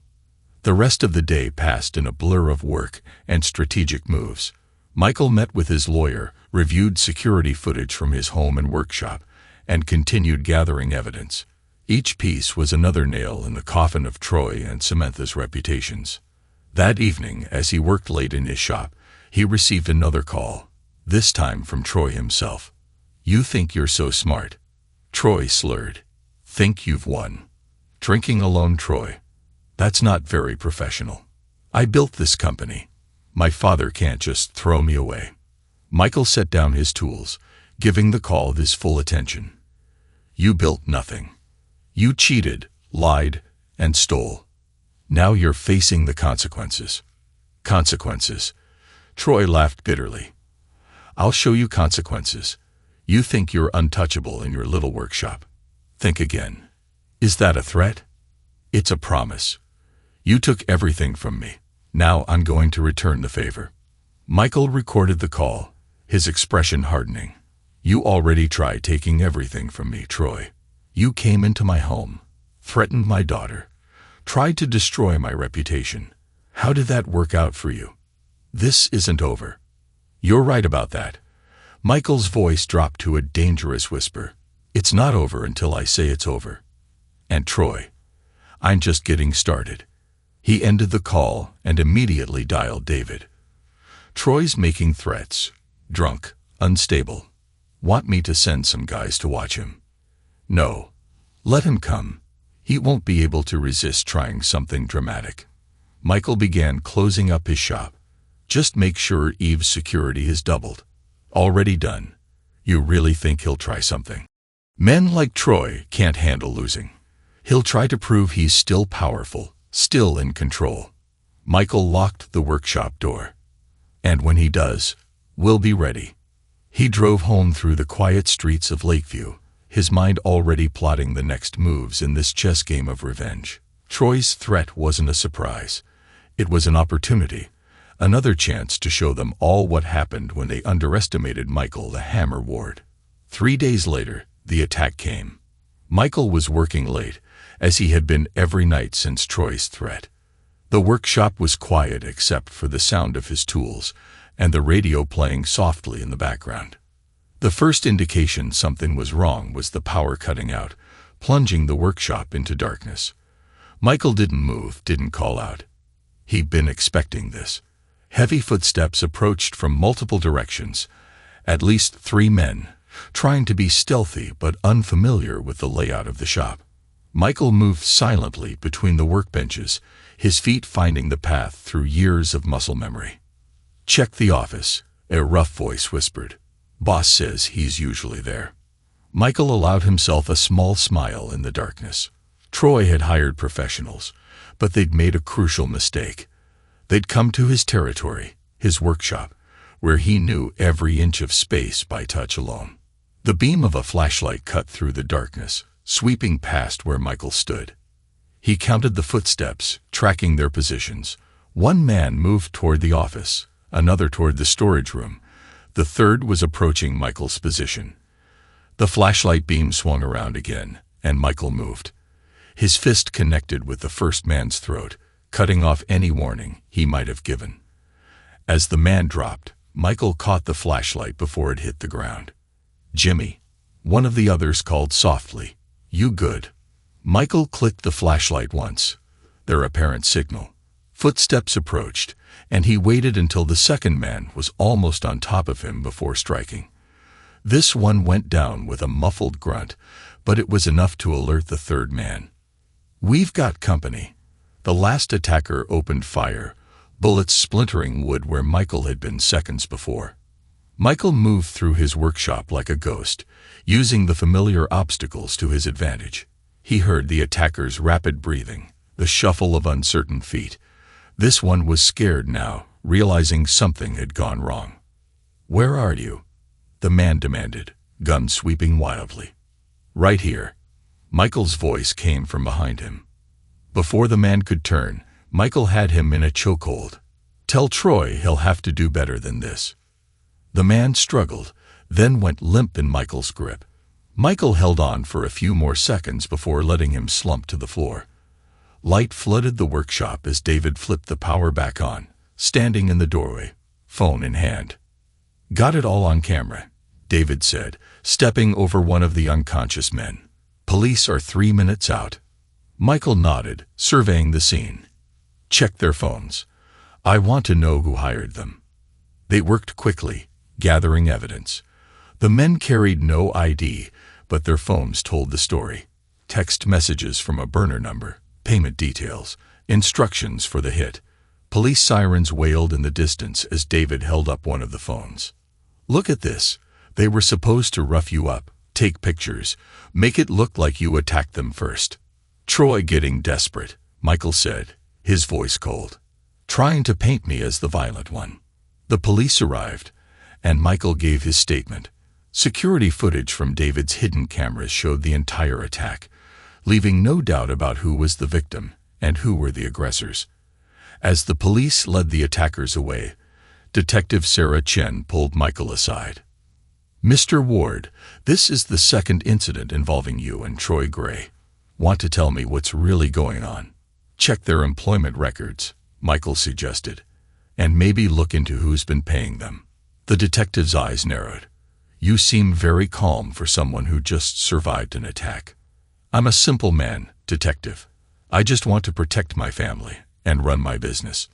The rest of the day passed in a blur of work and strategic moves. Michael met with his lawyer, reviewed security footage from his home and workshop, and continued gathering evidence. Each piece was another nail in the coffin of Troy and Samantha's reputations. That evening, as he worked late in his shop, he received another call, this time from Troy himself. You think you're so smart. Troy slurred. Think you've won. Drinking alone, Troy. That's not very professional. I built this company. My father can't just throw me away. Michael set down his tools, giving the call his full attention. You built nothing. You cheated, lied, and stole. Now you're facing the consequences. Consequences. Troy laughed bitterly. I'll show you consequences. You think you're untouchable in your little workshop. Think again. Is that a threat? It's a promise. You took everything from me. Now I'm going to return the favor. Michael recorded the call, his expression hardening. You already tried taking everything from me, Troy. You came into my home, threatened my daughter, tried to destroy my reputation. How did that work out for you? This isn't over. You're right about that. Michael's voice dropped to a dangerous whisper. It's not over until I say it's over. And Troy, I'm just getting started. He ended the call and immediately dialed David. Troy's making threats. Drunk, unstable. Want me to send some guys to watch him? No. Let him come. He won't be able to resist trying something dramatic. Michael began closing up his shop. Just make sure Eve's security is doubled. Already done. You really think he'll try something? Men like Troy can't handle losing. He'll try to prove he's still powerful, still in control. Michael locked the workshop door. And when he does, we'll be ready. He drove home through the quiet streets of Lakeview, his mind already plotting the next moves in this chess game of revenge. Troy's threat wasn't a surprise. It was an opportunity, another chance to show them all what happened when they underestimated Michael the Hammer Ward. 3 days later, the attack came. Michael was working late, as he had been every night since Troy's threat. The workshop was quiet except for the sound of his tools and the radio playing softly in the background. The first indication something was wrong was the power cutting out, plunging the workshop into darkness. Michael didn't move, didn't call out. He'd been expecting this. Heavy footsteps approached from multiple directions, at least 3 men, trying to be stealthy but unfamiliar with the layout of the shop. Michael moved silently between the workbenches, his feet finding the path through years of muscle memory. "Check the office," a rough voice whispered. "Boss says he's usually there." Michael allowed himself a small smile in the darkness. Troy had hired professionals, but they'd made a crucial mistake. They'd come to his territory, his workshop, where he knew every inch of space by touch alone. The beam of a flashlight cut through the darkness, sweeping past where Michael stood. He counted the footsteps, tracking their positions. One man moved toward the office, another toward the storage room. The third was approaching Michael's position. The flashlight beam swung around again, and Michael moved. His fist connected with the first man's throat, cutting off any warning he might have given. As the man dropped, Michael caught the flashlight before it hit the ground. "Jimmy," one of the others called softly. "You good?" Michael clicked the flashlight once, their apparent signal. Footsteps approached, and he waited until the second man was almost on top of him before striking. This one went down with a muffled grunt, but it was enough to alert the third man. "We've got company." The last attacker opened fire, bullets splintering wood where Michael had been seconds before. Michael moved through his workshop like a ghost, using the familiar obstacles to his advantage. He heard the attacker's rapid breathing, the shuffle of uncertain feet. This one was scared now, realizing something had gone wrong. "Where are you?" the man demanded, gun sweeping wildly. "Right here." Michael's voice came from behind him. Before the man could turn, Michael had him in a chokehold. "Tell Troy he'll have to do better than this." The man struggled, then went limp in Michael's grip. Michael held on for a few more seconds before letting him slump to the floor. Light flooded the workshop as David flipped the power back on, standing in the doorway, phone in hand. "Got it all on camera," David said, stepping over one of the unconscious men. "Police are 3 minutes out." Michael nodded, surveying the scene. "Check their phones. I want to know who hired them." They worked quickly, gathering evidence. The men carried no ID, but their phones told the story. Text messages from a burner number, payment details, instructions for the hit. Police sirens wailed in the distance as David held up one of the phones. "Look at this. They were supposed to rough you up, take pictures, make it look like you attacked them first." "Troy getting desperate," Michael said, his voice cold. "Trying to paint me as the violent one." The police arrived, and Michael gave his statement. Security footage from David's hidden cameras showed the entire attack, leaving no doubt about who was the victim and who were the aggressors. As the police led the attackers away, Detective Sarah Chen pulled Michael aside. "Mr. Ward, this is the second incident involving you and Troy Gray. Want to tell me what's really going on?" "Check their employment records," Michael suggested, "and maybe look into who's been paying them." The detective's eyes narrowed. "You seem very calm for someone who just survived an attack." "I'm a simple man, detective. I just want to protect my family and run my business."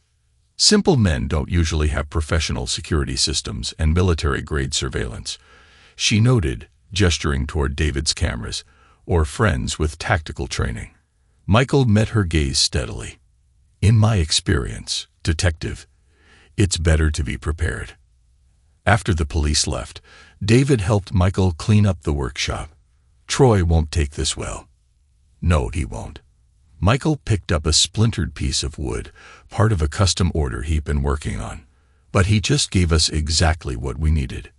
Simple men don't usually have professional security systems and military-grade surveillance, she noted, gesturing toward David's cameras, or friends with tactical training. Michael met her gaze steadily. "In my experience, detective, it's better to be prepared." After the police left, David helped Michael clean up the workshop. "Troy won't take this well." "No, he won't." Michael picked up a splintered piece of wood, part of a custom order he'd been working on. "But he just gave us exactly what we needed."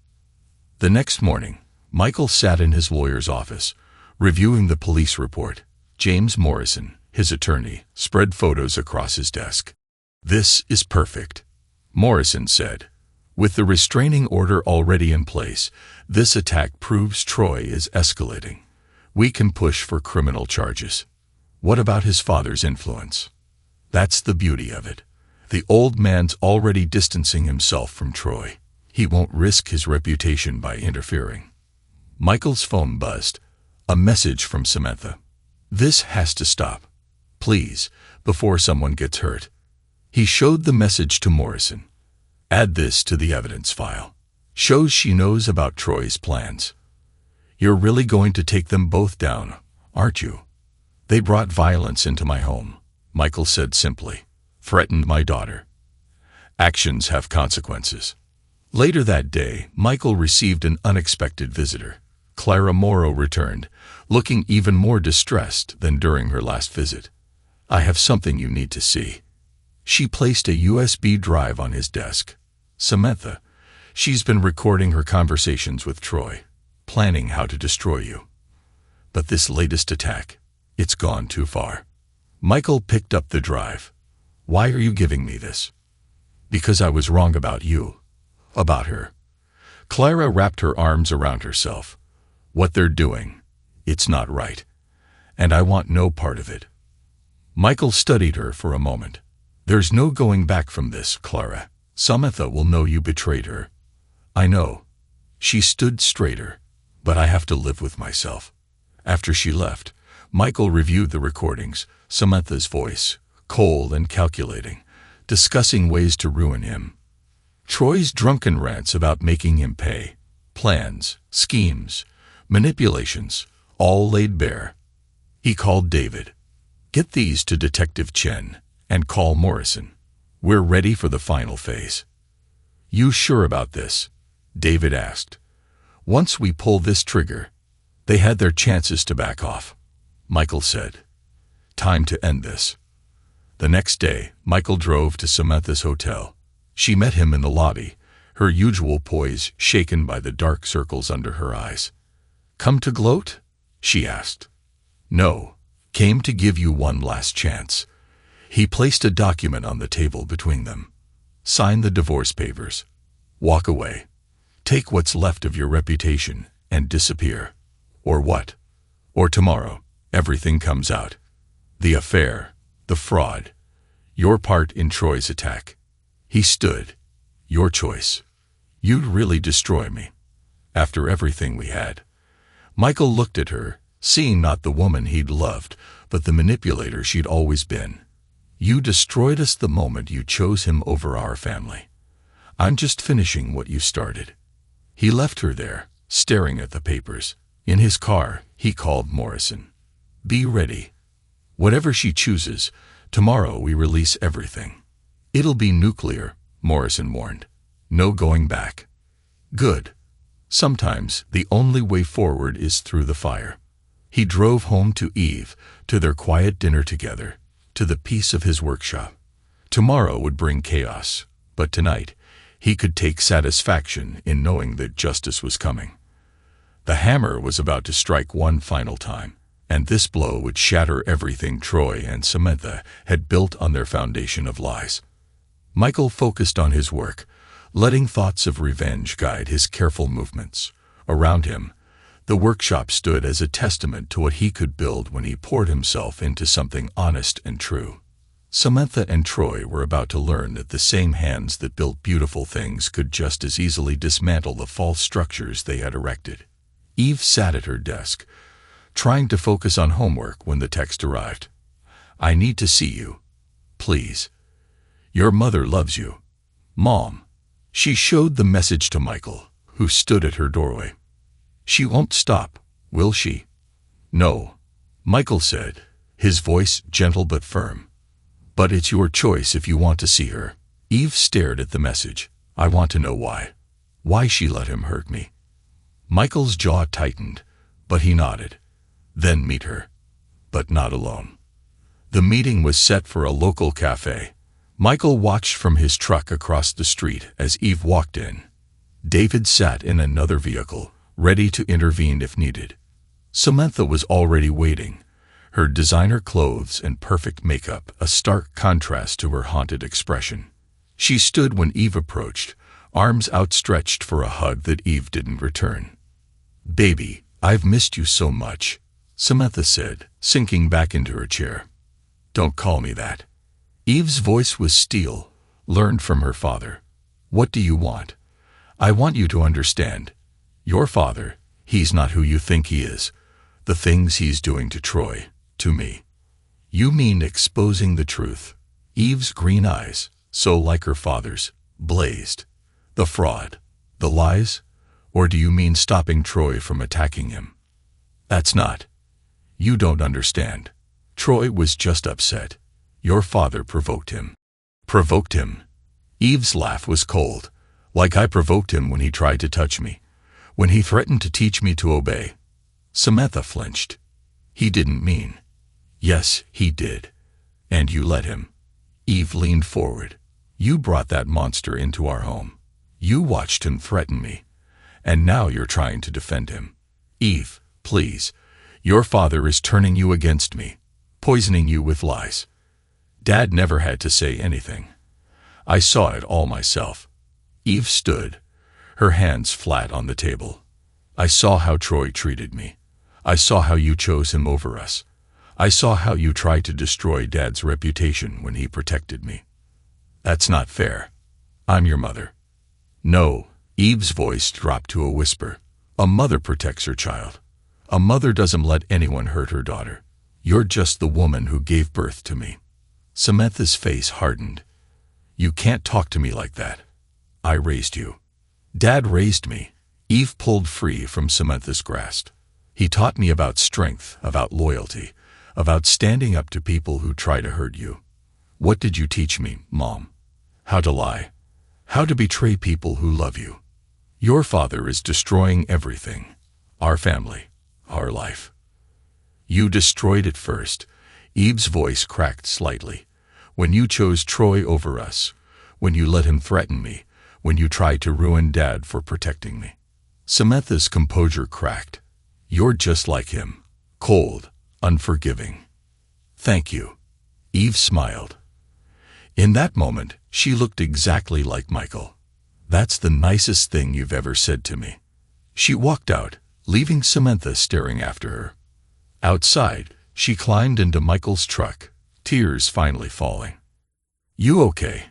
The next morning, Michael sat in his lawyer's office, reviewing the police report. James Morrison, his attorney, spread photos across his desk. "This is perfect," Morrison said. "With the restraining order already in place, this attack proves Troy is escalating. We can push for criminal charges." "What about his father's influence?" "That's the beauty of it. The old man's already distancing himself from Troy. He won't risk his reputation by interfering." Michael's phone buzzed. A message from Samantha. "This has to stop. Please, before someone gets hurt." He showed the message to Morrison. "Add this to the evidence file. Shows she knows about Troy's plans." "You're really going to take them both down, aren't you?" They brought violence into my home, Michael said simply. Threatened my daughter. Actions have consequences. Later that day, Michael received an unexpected visitor. Clara Morrow returned, looking even more distressed than during her last visit. I have something you need to see. She placed a USB drive on his desk. Samantha, she's been recording her conversations with Troy, planning how to destroy you. But this latest attack, it's gone too far. Michael picked up the drive. Why are you giving me this? Because I was wrong about you. About her. Clara wrapped her arms around herself. What they're doing, it's not right. And I want no part of it. Michael studied her for a moment. There's no going back from this, Clara. Samantha will know you betrayed her. I know. She stood straighter, but I have to live with myself. After she left, Michael reviewed the recordings, Samantha's voice, cold and calculating, discussing ways to ruin him. Troy's drunken rants about making him pay, plans, schemes, manipulations, all laid bare. He called David. Get these to Detective Chen and call Morrison. We're ready for the final phase. You sure about this? David asked. Once we pull this trigger, they had their chances to back off. Michael said. Time to end this. The next day, Michael drove to Samantha's hotel. She met him in the lobby, her usual poise shaken by the dark circles under her eyes. Come to gloat? She asked. No, came to give you one last chance. He placed a document on the table between them. Sign the divorce papers. Walk away. Take what's left of your reputation and disappear. Or what? Or tomorrow, everything comes out. The affair, the fraud, your part in Troy's attack. He stood. Your choice. You'd really destroy me. After everything we had. Michael looked at her, seeing not the woman he'd loved, but the manipulator she'd always been. You destroyed us the moment you chose him over our family. I'm just finishing what you started. He left her there, staring at the papers. In his car, he called Morrison. Be ready. Whatever she chooses, tomorrow we release everything. It'll be nuclear, Morrison warned. No going back. Good. Sometimes the only way forward is through the fire. He drove home to Eve, to their quiet dinner together, to the peace of his workshop. Tomorrow would bring chaos, but tonight he could take satisfaction in knowing that justice was coming. The hammer was about to strike one final time, and this blow would shatter everything Troy and Samantha had built on their foundation of lies. Michael focused on his work, letting thoughts of revenge guide his careful movements. Around him, the workshop stood as a testament to what he could build when he poured himself into something honest and true. Samantha and Troy were about to learn that the same hands that built beautiful things could just as easily dismantle the false structures they had erected. Eve sat at her desk, trying to focus on homework when the text arrived. I need to see you. Please. Your mother loves you. Mom. She showed the message to Michael, who stood at her doorway. She won't stop, will she? No, Michael said, his voice gentle but firm. But it's your choice if you want to see her. Eve stared at the message. I want to know why. Why she let him hurt me. Michael's jaw tightened, but he nodded. Then meet her. But not alone. The meeting was set for a local cafe. Michael watched from his truck across the street as Eve walked in. David sat in another vehicle, ready to intervene if needed. Samantha was already waiting, her designer clothes and perfect makeup a stark contrast to her haunted expression. She stood when Eve approached, arms outstretched for a hug that Eve didn't return. Baby, I've missed you so much, Samantha said, sinking back into her chair. Don't call me that. Eve's voice was steel, learned from her father. What do you want? I want you to understand. Your father, he's not who you think he is. The things he's doing to Troy, to me. You mean exposing the truth. Eve's green eyes, so like her father's, blazed. The fraud, the lies? Or do you mean stopping Troy from attacking him? That's not. You don't understand. Troy was just upset. Your father provoked him. Provoked him? Eve's laugh was cold. Like I provoked him when he tried to touch me. When he threatened to teach me to obey. Samantha flinched. He didn't mean. Yes, he did. And you let him. Eve leaned forward. You brought that monster into our home. You watched him threaten me. And now you're trying to defend him. Eve, please. Your father is turning you against me. Poisoning you with lies. Dad never had to say anything. I saw it all myself. Eve stood, her hands flat on the table. I saw how Troy treated me. I saw how you chose him over us. I saw how you tried to destroy Dad's reputation when he protected me. That's not fair. I'm your mother. No, Eve's voice dropped to a whisper. A mother protects her child. A mother doesn't let anyone hurt her daughter. You're just the woman who gave birth to me. Samantha's face hardened. You can't talk to me like that. I raised you. Dad raised me. Eve pulled free from Samantha's grasp. He taught me about strength, about loyalty, about standing up to people who try to hurt you. What did you teach me, Mom? How to lie. How to betray people who love you. Your father is destroying everything. Our family. Our life. You destroyed it first. Eve's voice cracked slightly. When you chose Troy over us. When you let him threaten me. When you tried to ruin Dad for protecting me. Samantha's composure cracked. You're just like him. Cold. Unforgiving. Thank you. Eve smiled. In that moment, she looked exactly like Michael. That's the nicest thing you've ever said to me. She walked out, leaving Samantha staring after her. Outside, she climbed into Michael's truck, tears finally falling. You okay?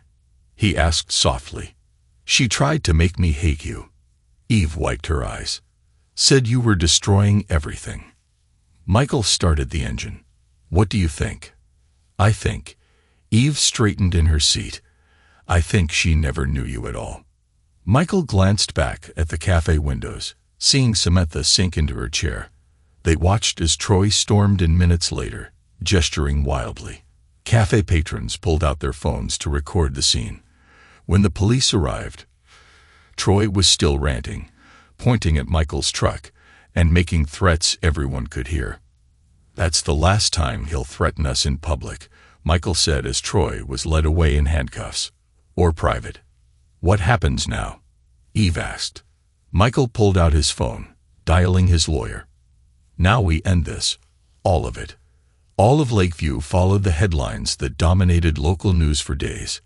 He asked softly. She tried to make me hate you. Eve wiped her eyes. Said you were destroying everything. Michael started the engine. What do you think? I think. Eve straightened in her seat. I think she never knew you at all. Michael glanced back at the cafe windows, seeing Samantha sink into her chair. They watched as Troy stormed in minutes later, gesturing wildly. Cafe patrons pulled out their phones to record the scene. When the police arrived, Troy was still ranting, pointing at Michael's truck and making threats everyone could hear. That's the last time he'll threaten us in public, Michael said as Troy was led away in handcuffs. Or private. What happens now? Eve asked. Michael pulled out his phone, dialing his lawyer. Now we end this. All of it. All of Lakeview followed the headlines that dominated local news for days.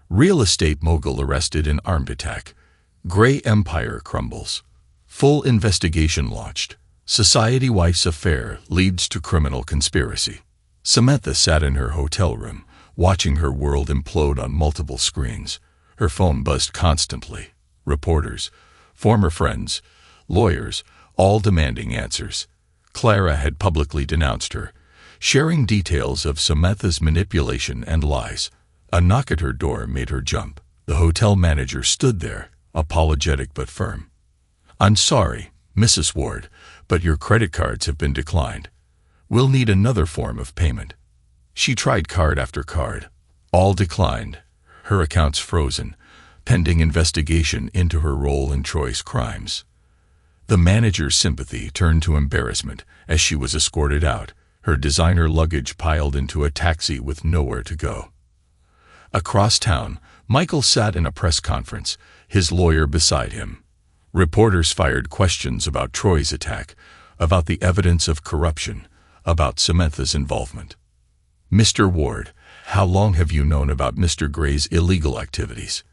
Real estate mogul arrested in armed attack. Gray empire crumbles. Full investigation launched. Society wife's affair leads to criminal conspiracy. Samantha sat in her hotel room, watching her world implode on multiple screens. Her phone buzzed constantly. Reporters, former friends, lawyers, all demanding answers. Clara had publicly denounced her, sharing details of Samantha's manipulation and lies. A knock at her door made her jump. The hotel manager stood there, apologetic but firm. I'm sorry, Mrs. Ward, but your credit cards have been declined. We'll need another form of payment. She tried card after card. All declined. Her accounts frozen, pending investigation into her role in Troy's crimes. The manager's sympathy turned to embarrassment as she was escorted out, her designer luggage piled into a taxi with nowhere to go. Across town, Michael sat in a press conference, his lawyer beside him. Reporters fired questions about Troy's attack, about the evidence of corruption, about Samantha's involvement. Mr. Ward, how long have you known about Mr. Gray's illegal activities?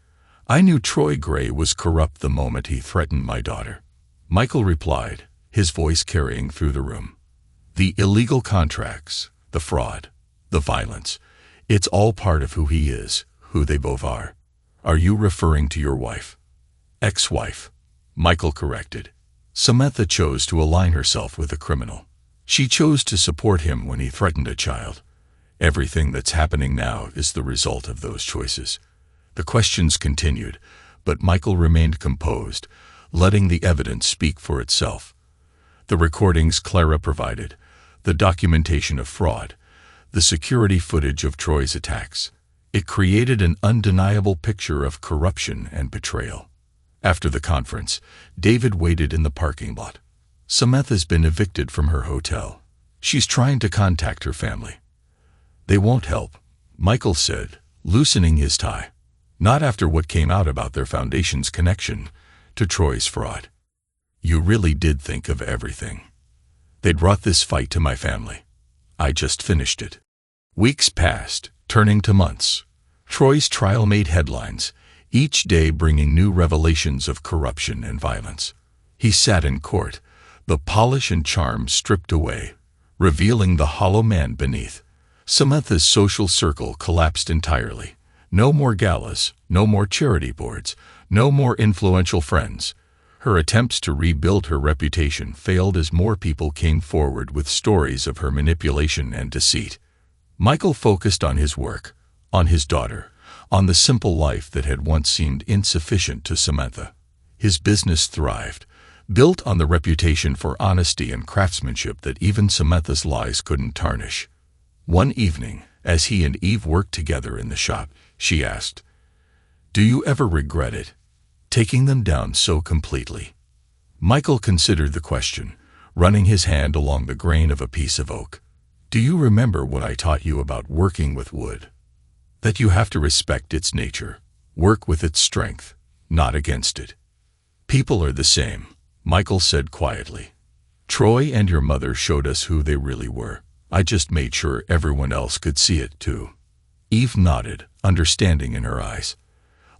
I knew Troy Gray was corrupt the moment he threatened my daughter. Michael replied, his voice carrying through the room. The illegal contracts, the fraud, the violence, it's all part of who he is, who they both are. Are you referring to your wife? Ex-wife, Michael corrected. Samantha chose to align herself with a criminal. She chose to support him when he threatened a child. Everything that's happening now is the result of those choices. The questions continued, but Michael remained composed, letting the evidence speak for itself. The recordings Clara provided, the documentation of fraud, the security footage of Troy's attacks. It created an undeniable picture of corruption and betrayal. After the conference, David waited in the parking lot. Samantha's been evicted from her hotel. She's trying to contact her family. They won't help, Michael said, loosening his tie. Not after what came out about their foundation's connection to Troy's fraud. You really did think of everything. They'd brought this fight to my family. I just finished it. Weeks passed, turning to months. Troy's trial made headlines, each day bringing new revelations of corruption and violence. He sat in court, the polish and charm stripped away, revealing the hollow man beneath. Samantha's social circle collapsed entirely. No more galas, no more charity boards, no more influential friends. Her attempts to rebuild her reputation failed as more people came forward with stories of her manipulation and deceit. Michael focused on his work, on his daughter, on the simple life that had once seemed insufficient to Samantha. His business thrived, built on the reputation for honesty and craftsmanship that even Samantha's lies couldn't tarnish. One evening, as he and Eve worked together in the shop, she asked, "Do you ever regret it, taking them down so completely?" Michael considered the question, running his hand along the grain of a piece of oak. "Do you remember what I taught you about working with wood? That you have to respect its nature, work with its strength, not against it." "People are the same," Michael said quietly. "Troy and your mother showed us who they really were. I just made sure everyone else could see it too." Eve nodded, understanding in her eyes.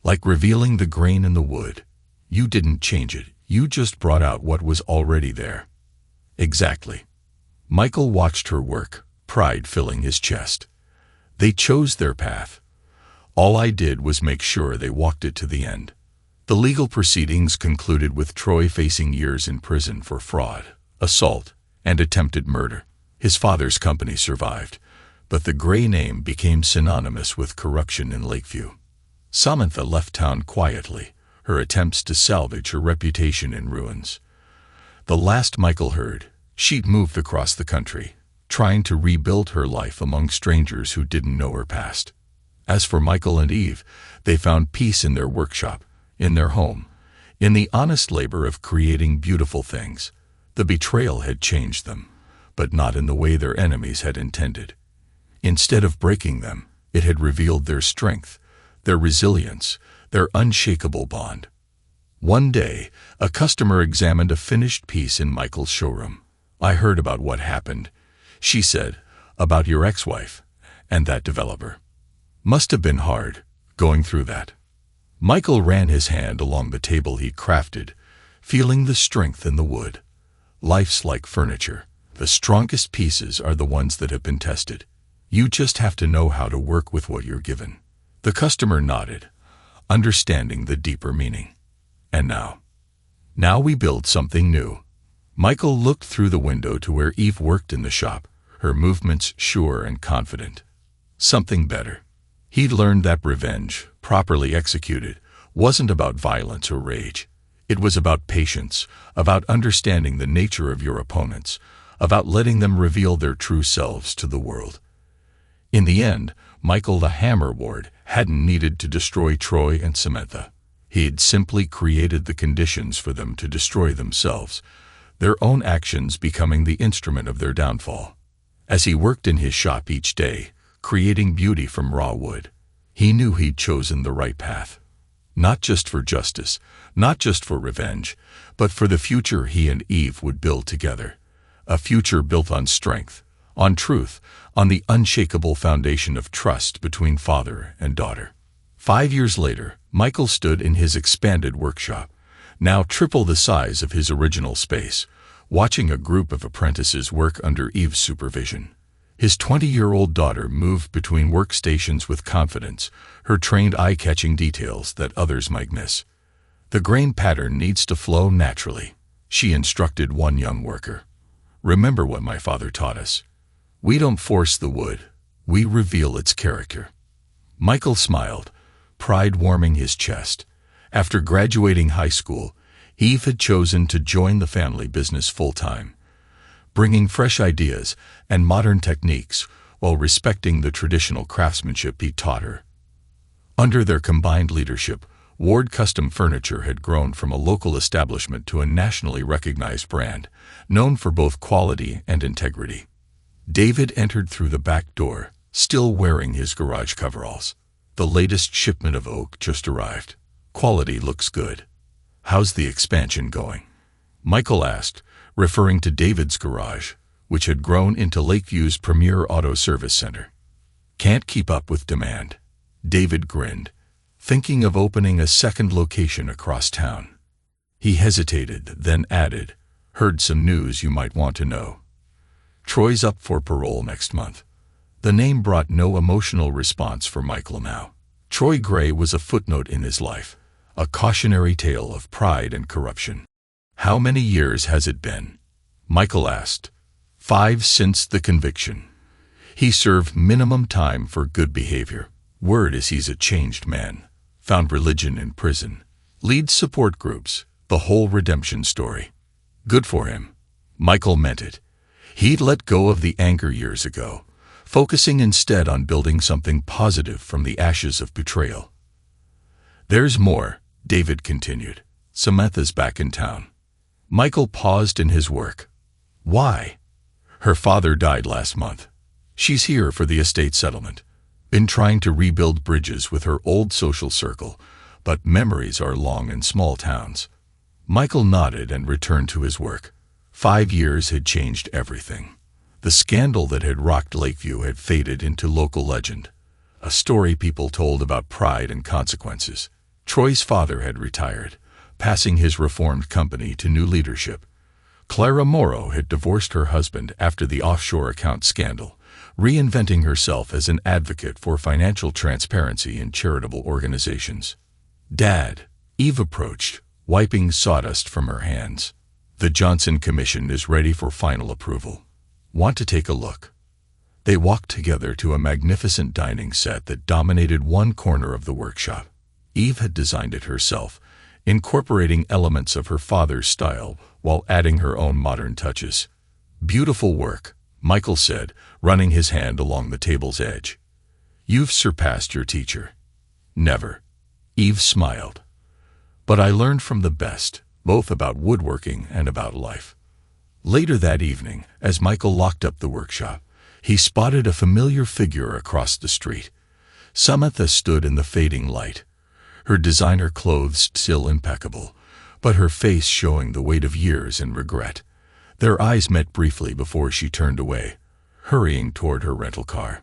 "Like revealing the grain in the wood. You didn't change it, you just brought out what was already there." "Exactly." Michael watched her work, pride filling his chest. "They chose their path. All I did was make sure they walked it to the end." The legal proceedings concluded with Troy facing years in prison for fraud, assault, and attempted murder. His father's company survived, but the gray name became synonymous with corruption in Lakeview. Samantha left town quietly, her attempts to salvage her reputation in ruins. The last Michael heard, she'd moved across the country, trying to rebuild her life among strangers who didn't know her past. As for Michael and Eve, they found peace in their workshop, in their home, in the honest labor of creating beautiful things. The betrayal had changed them, but not in the way their enemies had intended. Instead of breaking them, it had revealed their strength, their resilience, their unshakable bond. One day, a customer examined a finished piece in Michael's showroom. "I heard about what happened," she said, "about your ex-wife and that developer. Must have been hard, going through that." Michael ran his hand along the table he'd crafted, feeling the strength in the wood. "Life's like furniture. The strongest pieces are the ones that have been tested. You just have to know how to work with what you're given." The customer nodded, understanding the deeper meaning. "And now we build something new." Michael looked through the window to where Eve worked in the shop, her movements sure and confident. Something better. He'd learned that revenge, properly executed, wasn't about violence or rage. It was about patience, about understanding the nature of your opponents, about letting them reveal their true selves to the world. In the end, Michael the Hammer Ward hadn't needed to destroy Troy and Samantha. He'd simply created the conditions for them to destroy themselves, their own actions becoming the instrument of their downfall. As he worked in his shop each day, creating beauty from raw wood, he knew he'd chosen the right path. Not just for justice, not just for revenge, but for the future he and Eve would build together. A future built on strength, on truth, on the unshakable foundation of trust between father and daughter. 5 years later, Michael stood in his expanded workshop, now triple the size of his original space, watching a group of apprentices work under Eve's supervision. His 20-year-old daughter moved between workstations with confidence, her trained eye-catching details that others might miss. "The grain pattern needs to flow naturally," she instructed one young worker. "Remember what my father taught us. We don't force the wood, we reveal its character." Michael smiled, pride warming his chest. After graduating high school, Eve had chosen to join the family business full-time, bringing fresh ideas and modern techniques while respecting the traditional craftsmanship he taught her. Under their combined leadership, Ward Custom Furniture had grown from a local establishment to a nationally recognized brand, known for both quality and integrity. David entered through the back door, still wearing his garage coveralls. The latest shipment of oak just arrived. Quality looks good. How's the expansion going? Michael asked, referring to David's garage, which had grown into Lakeview's premier auto service center. Can't keep up with demand. David grinned, thinking of opening a second location across town. He hesitated, then added, "Heard some news you might want to know. Troy's up for parole next month." The name brought no emotional response for Michael now. Troy Gray was a footnote in his life, a cautionary tale of pride and corruption. "How many years has it been?" Michael asked. 5 since the conviction. He served minimum time for good behavior. Word is he's a changed man. Found religion in prison. Leads support groups. The whole redemption story. Good for him. Michael meant it. He'd let go of the anger years ago, focusing instead on building something positive from the ashes of betrayal. "There's more," David continued. "Samantha's back in town." Michael paused in his work. "Why?" "Her father died last month. She's here for the estate settlement. Been trying to rebuild bridges with her old social circle, but memories are long in small towns." Michael nodded and returned to his work. 5 years had changed everything. The scandal that had rocked Lakeview had faded into local legend, a story people told about pride and consequences. Troy's father had retired, passing his reformed company to new leadership. Clara Morrow had divorced her husband after the offshore account scandal, reinventing herself as an advocate for financial transparency in charitable organizations. "Dad," Eve approached, wiping sawdust from her hands. "The Johnson Commission is ready for final approval. Want to take a look?" They walked together to a magnificent dining set that dominated one corner of the workshop. Eve had designed it herself, incorporating elements of her father's style while adding her own modern touches. "Beautiful work," Michael said, running his hand along the table's edge. "You've surpassed your teacher." "Never." Eve smiled. "But I learned from the best, both about woodworking and about life." Later that evening, as Michael locked up the workshop, he spotted a familiar figure across the street. Samantha stood in the fading light, her designer clothes still impeccable, but her face showing the weight of years and regret. Their eyes met briefly before she turned away, hurrying toward her rental car.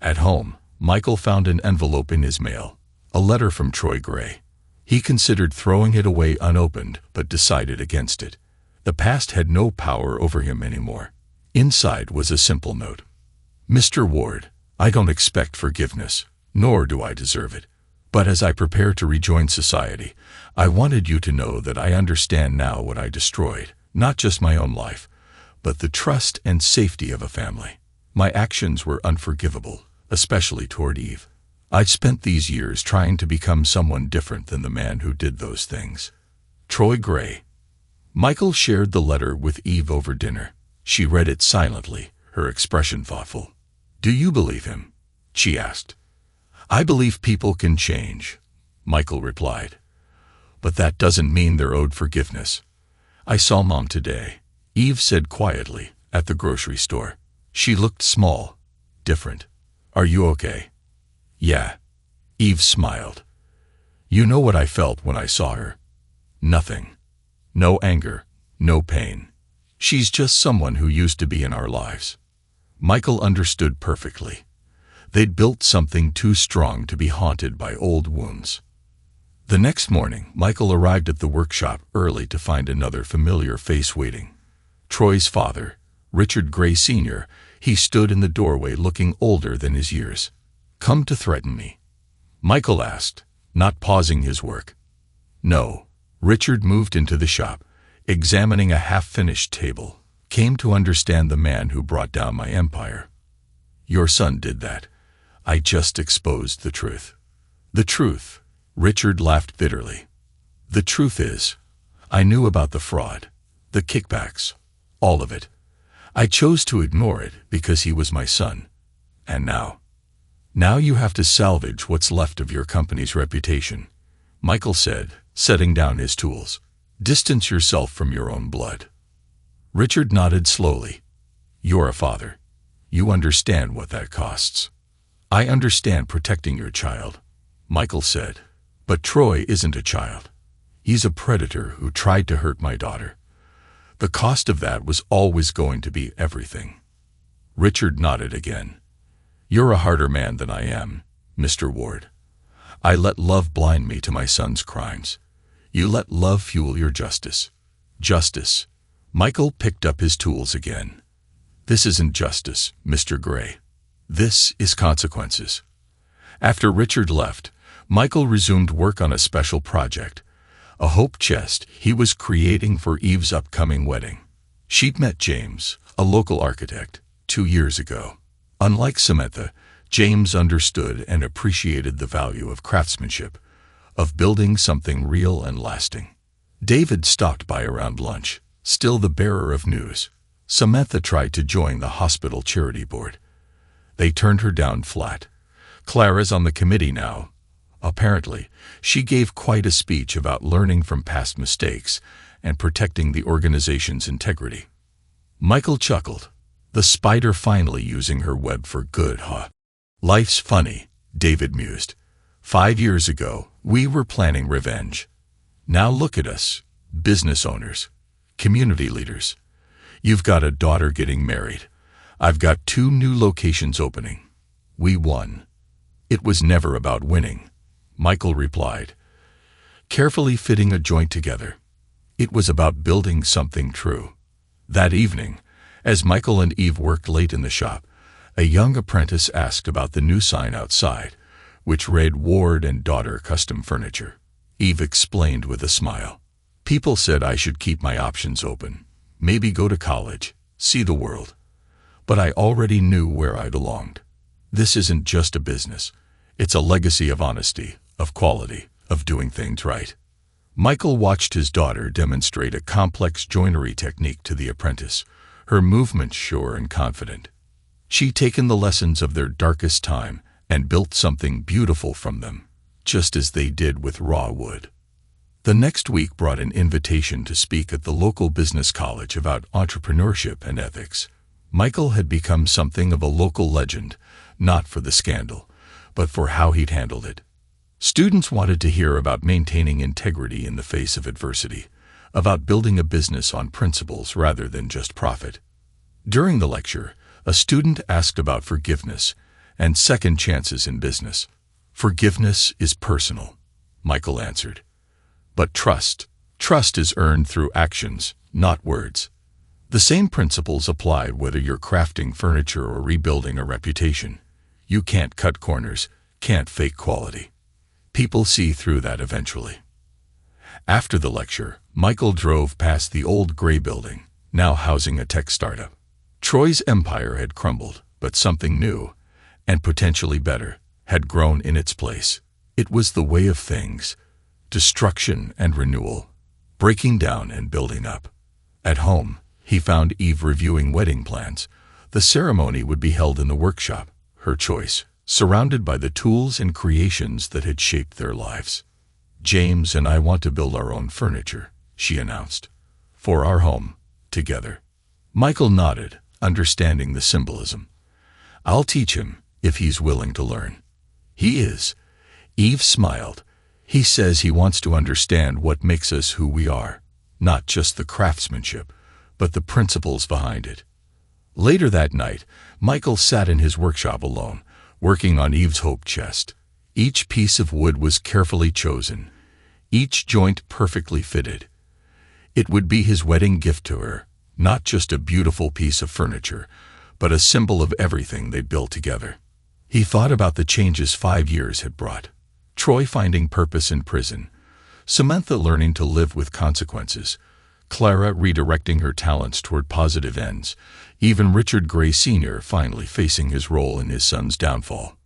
At home, Michael found an envelope in his mail, a letter from Troy Gray. He considered throwing it away unopened, but decided against it. The past had no power over him anymore. Inside was a simple note. "Mr. Ward, I don't expect forgiveness, nor do I deserve it. But as I prepare to rejoin society, I wanted you to know that I understand now what I destroyed, not just my own life, but the trust and safety of a family. My actions were unforgivable, especially toward Eve. I'd spent these years trying to become someone different than the man who did those things. Troy Gray." Michael shared the letter with Eve over dinner. She read it silently, her expression thoughtful. "Do you believe him?" she asked. "I believe people can change," Michael replied. "But that doesn't mean they're owed forgiveness. I saw Mom today," Eve said quietly, "at the grocery store. She looked small, different. Are you okay?" "Yeah." Eve smiled. "You know what I felt when I saw her? Nothing. No anger, no pain. She's just someone who used to be in our lives." Michael understood perfectly. They'd built something too strong to be haunted by old wounds. The next morning, Michael arrived at the workshop early to find another familiar face waiting. Troy's father, Richard Gray Sr., he stood in the doorway looking older than his years. "Come to threaten me?" Michael asked, not pausing his work. "No." Richard moved into the shop, examining a half-finished table. "Came to understand the man who brought down my empire." "Your son did that. I just exposed the truth." "The truth?" Richard laughed bitterly. "The truth is, I knew about the fraud, the kickbacks, all of it. I chose to ignore it because he was my son, And now you have to salvage what's left of your company's reputation, Michael said, setting down his tools. Distance yourself from your own blood. Richard nodded slowly. You're a father. You understand what that costs. I understand protecting your child, Michael said. But Troy isn't a child. He's a predator who tried to hurt my daughter. The cost of that was always going to be everything. Richard nodded again. You're a harder man than I am, Mr. Ward. I let love blind me to my son's crimes. You let love fuel your justice. Justice. Michael picked up his tools again. This isn't justice, Mr. Gray. This is consequences. After Richard left, Michael resumed work on a special project, a hope chest he was creating for Eve's upcoming wedding. She'd met James, a local architect, 2 years ago. Unlike Samantha, James understood and appreciated the value of craftsmanship, of building something real and lasting. David stopped by around lunch, still the bearer of news. Samantha tried to join the hospital charity board. They turned her down flat. Clara's on the committee now. Apparently, she gave quite a speech about learning from past mistakes and protecting the organization's integrity. Michael chuckled. The spider finally using her web for good, huh? Life's funny, David mused. 5 years ago, we were planning revenge. Now look at us, business owners, community leaders. You've got a daughter getting married. I've got 2 new locations opening. We won. It was never about winning, Michael replied, carefully fitting a joint together. It was about building something true. That evening, as Michael and Eve worked late in the shop, a young apprentice asked about the new sign outside, which read Ward and Daughter Custom Furniture. Eve explained with a smile. People said I should keep my options open, maybe go to college, see the world. But I already knew where I belonged. This isn't just a business. It's a legacy of honesty, of quality, of doing things right. Michael watched his daughter demonstrate a complex joinery technique to the apprentice, her movements sure and confident. She'd taken the lessons of their darkest time and built something beautiful from them, just as they did with raw wood. The next week brought an invitation to speak at the local business college about entrepreneurship and ethics. Michael had become something of a local legend, not for the scandal, but for how he'd handled it. Students wanted to hear about maintaining integrity in the face of adversity, about building a business on principles rather than just profit. During the lecture, a student asked about forgiveness and second chances in business. Forgiveness is personal, Michael answered. But trust is earned through actions, not words. The same principles apply whether you're crafting furniture or rebuilding a reputation. You can't cut corners, can't fake quality. People see through that eventually. After the lecture, Michael drove past the old gray building, now housing a tech startup. Troy's empire had crumbled, but something new, and potentially better, had grown in its place. It was the way of things, destruction and renewal, breaking down and building up. At home, he found Eve reviewing wedding plans. The ceremony would be held in the workshop, her choice, surrounded by the tools and creations that had shaped their lives. James and I want to build our own furniture, she announced, for our home, together. Michael nodded, understanding the symbolism. I'll teach him, if he's willing to learn. He is. Eve smiled. He says he wants to understand what makes us who we are, not just the craftsmanship, but the principles behind it. Later that night, Michael sat in his workshop alone, working on Eve's hope chest. Each piece of wood was carefully chosen, each joint perfectly fitted. It would be his wedding gift to her, not just a beautiful piece of furniture, but a symbol of everything they'd built together. He thought about the changes 5 years had brought. Troy finding purpose in prison, Samantha learning to live with consequences, Clara redirecting her talents toward positive ends, even Richard Gray Sr. finally facing his role in his son's downfall.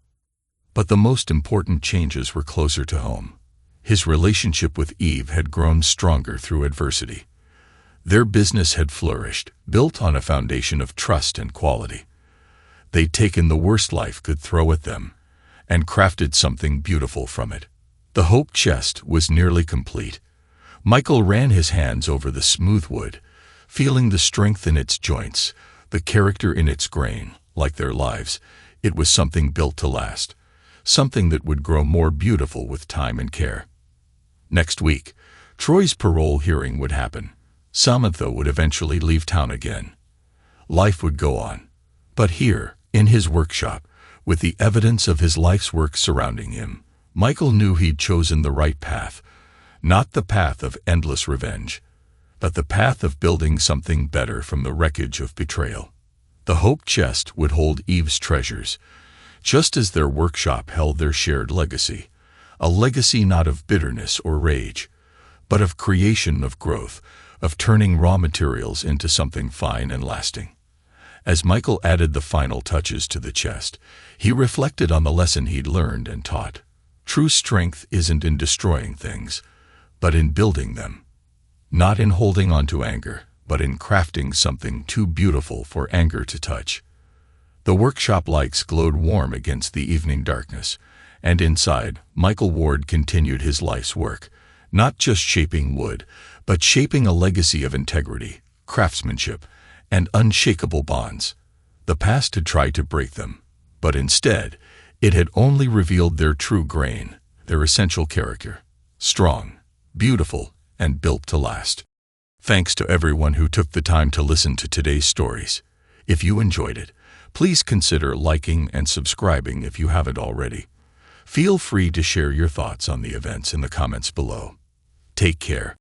But the most important changes were closer to home. His relationship with Eve had grown stronger through adversity. Their business had flourished, built on a foundation of trust and quality. They'd taken the worst life could throw at them and crafted something beautiful from it. The hope chest was nearly complete. Michael ran his hands over the smooth wood, feeling the strength in its joints, the character in its grain. Like their lives, it was something built to last, something that would grow more beautiful with time and care. Next week, Troy's parole hearing would happen. Samantha would eventually leave town again. Life would go on. But here, in his workshop, with the evidence of his life's work surrounding him, Michael knew he'd chosen the right path. Not the path of endless revenge, but the path of building something better from the wreckage of betrayal. The hope chest would hold Eve's treasures, just as their workshop held their shared legacy. A legacy not of bitterness or rage, but of creation, of growth, of turning raw materials into something fine and lasting. As Michael added the final touches to the chest, he reflected on the lesson he'd learned and taught. True strength isn't in destroying things, but in building them. Not in holding on to anger, but in crafting something too beautiful for anger to touch. The workshop lights glowed warm against the evening darkness, and inside, Michael Ward continued his life's work, not just shaping wood, but shaping a legacy of integrity, craftsmanship, and unshakable bonds. The past had tried to break them, but instead, it had only revealed their true grain, their essential character. Strong, beautiful, and built to last. Thanks to everyone who took the time to listen to today's stories. If you enjoyed it, please consider liking and subscribing if you haven't already. Feel free to share your thoughts on the events in the comments below. Take care.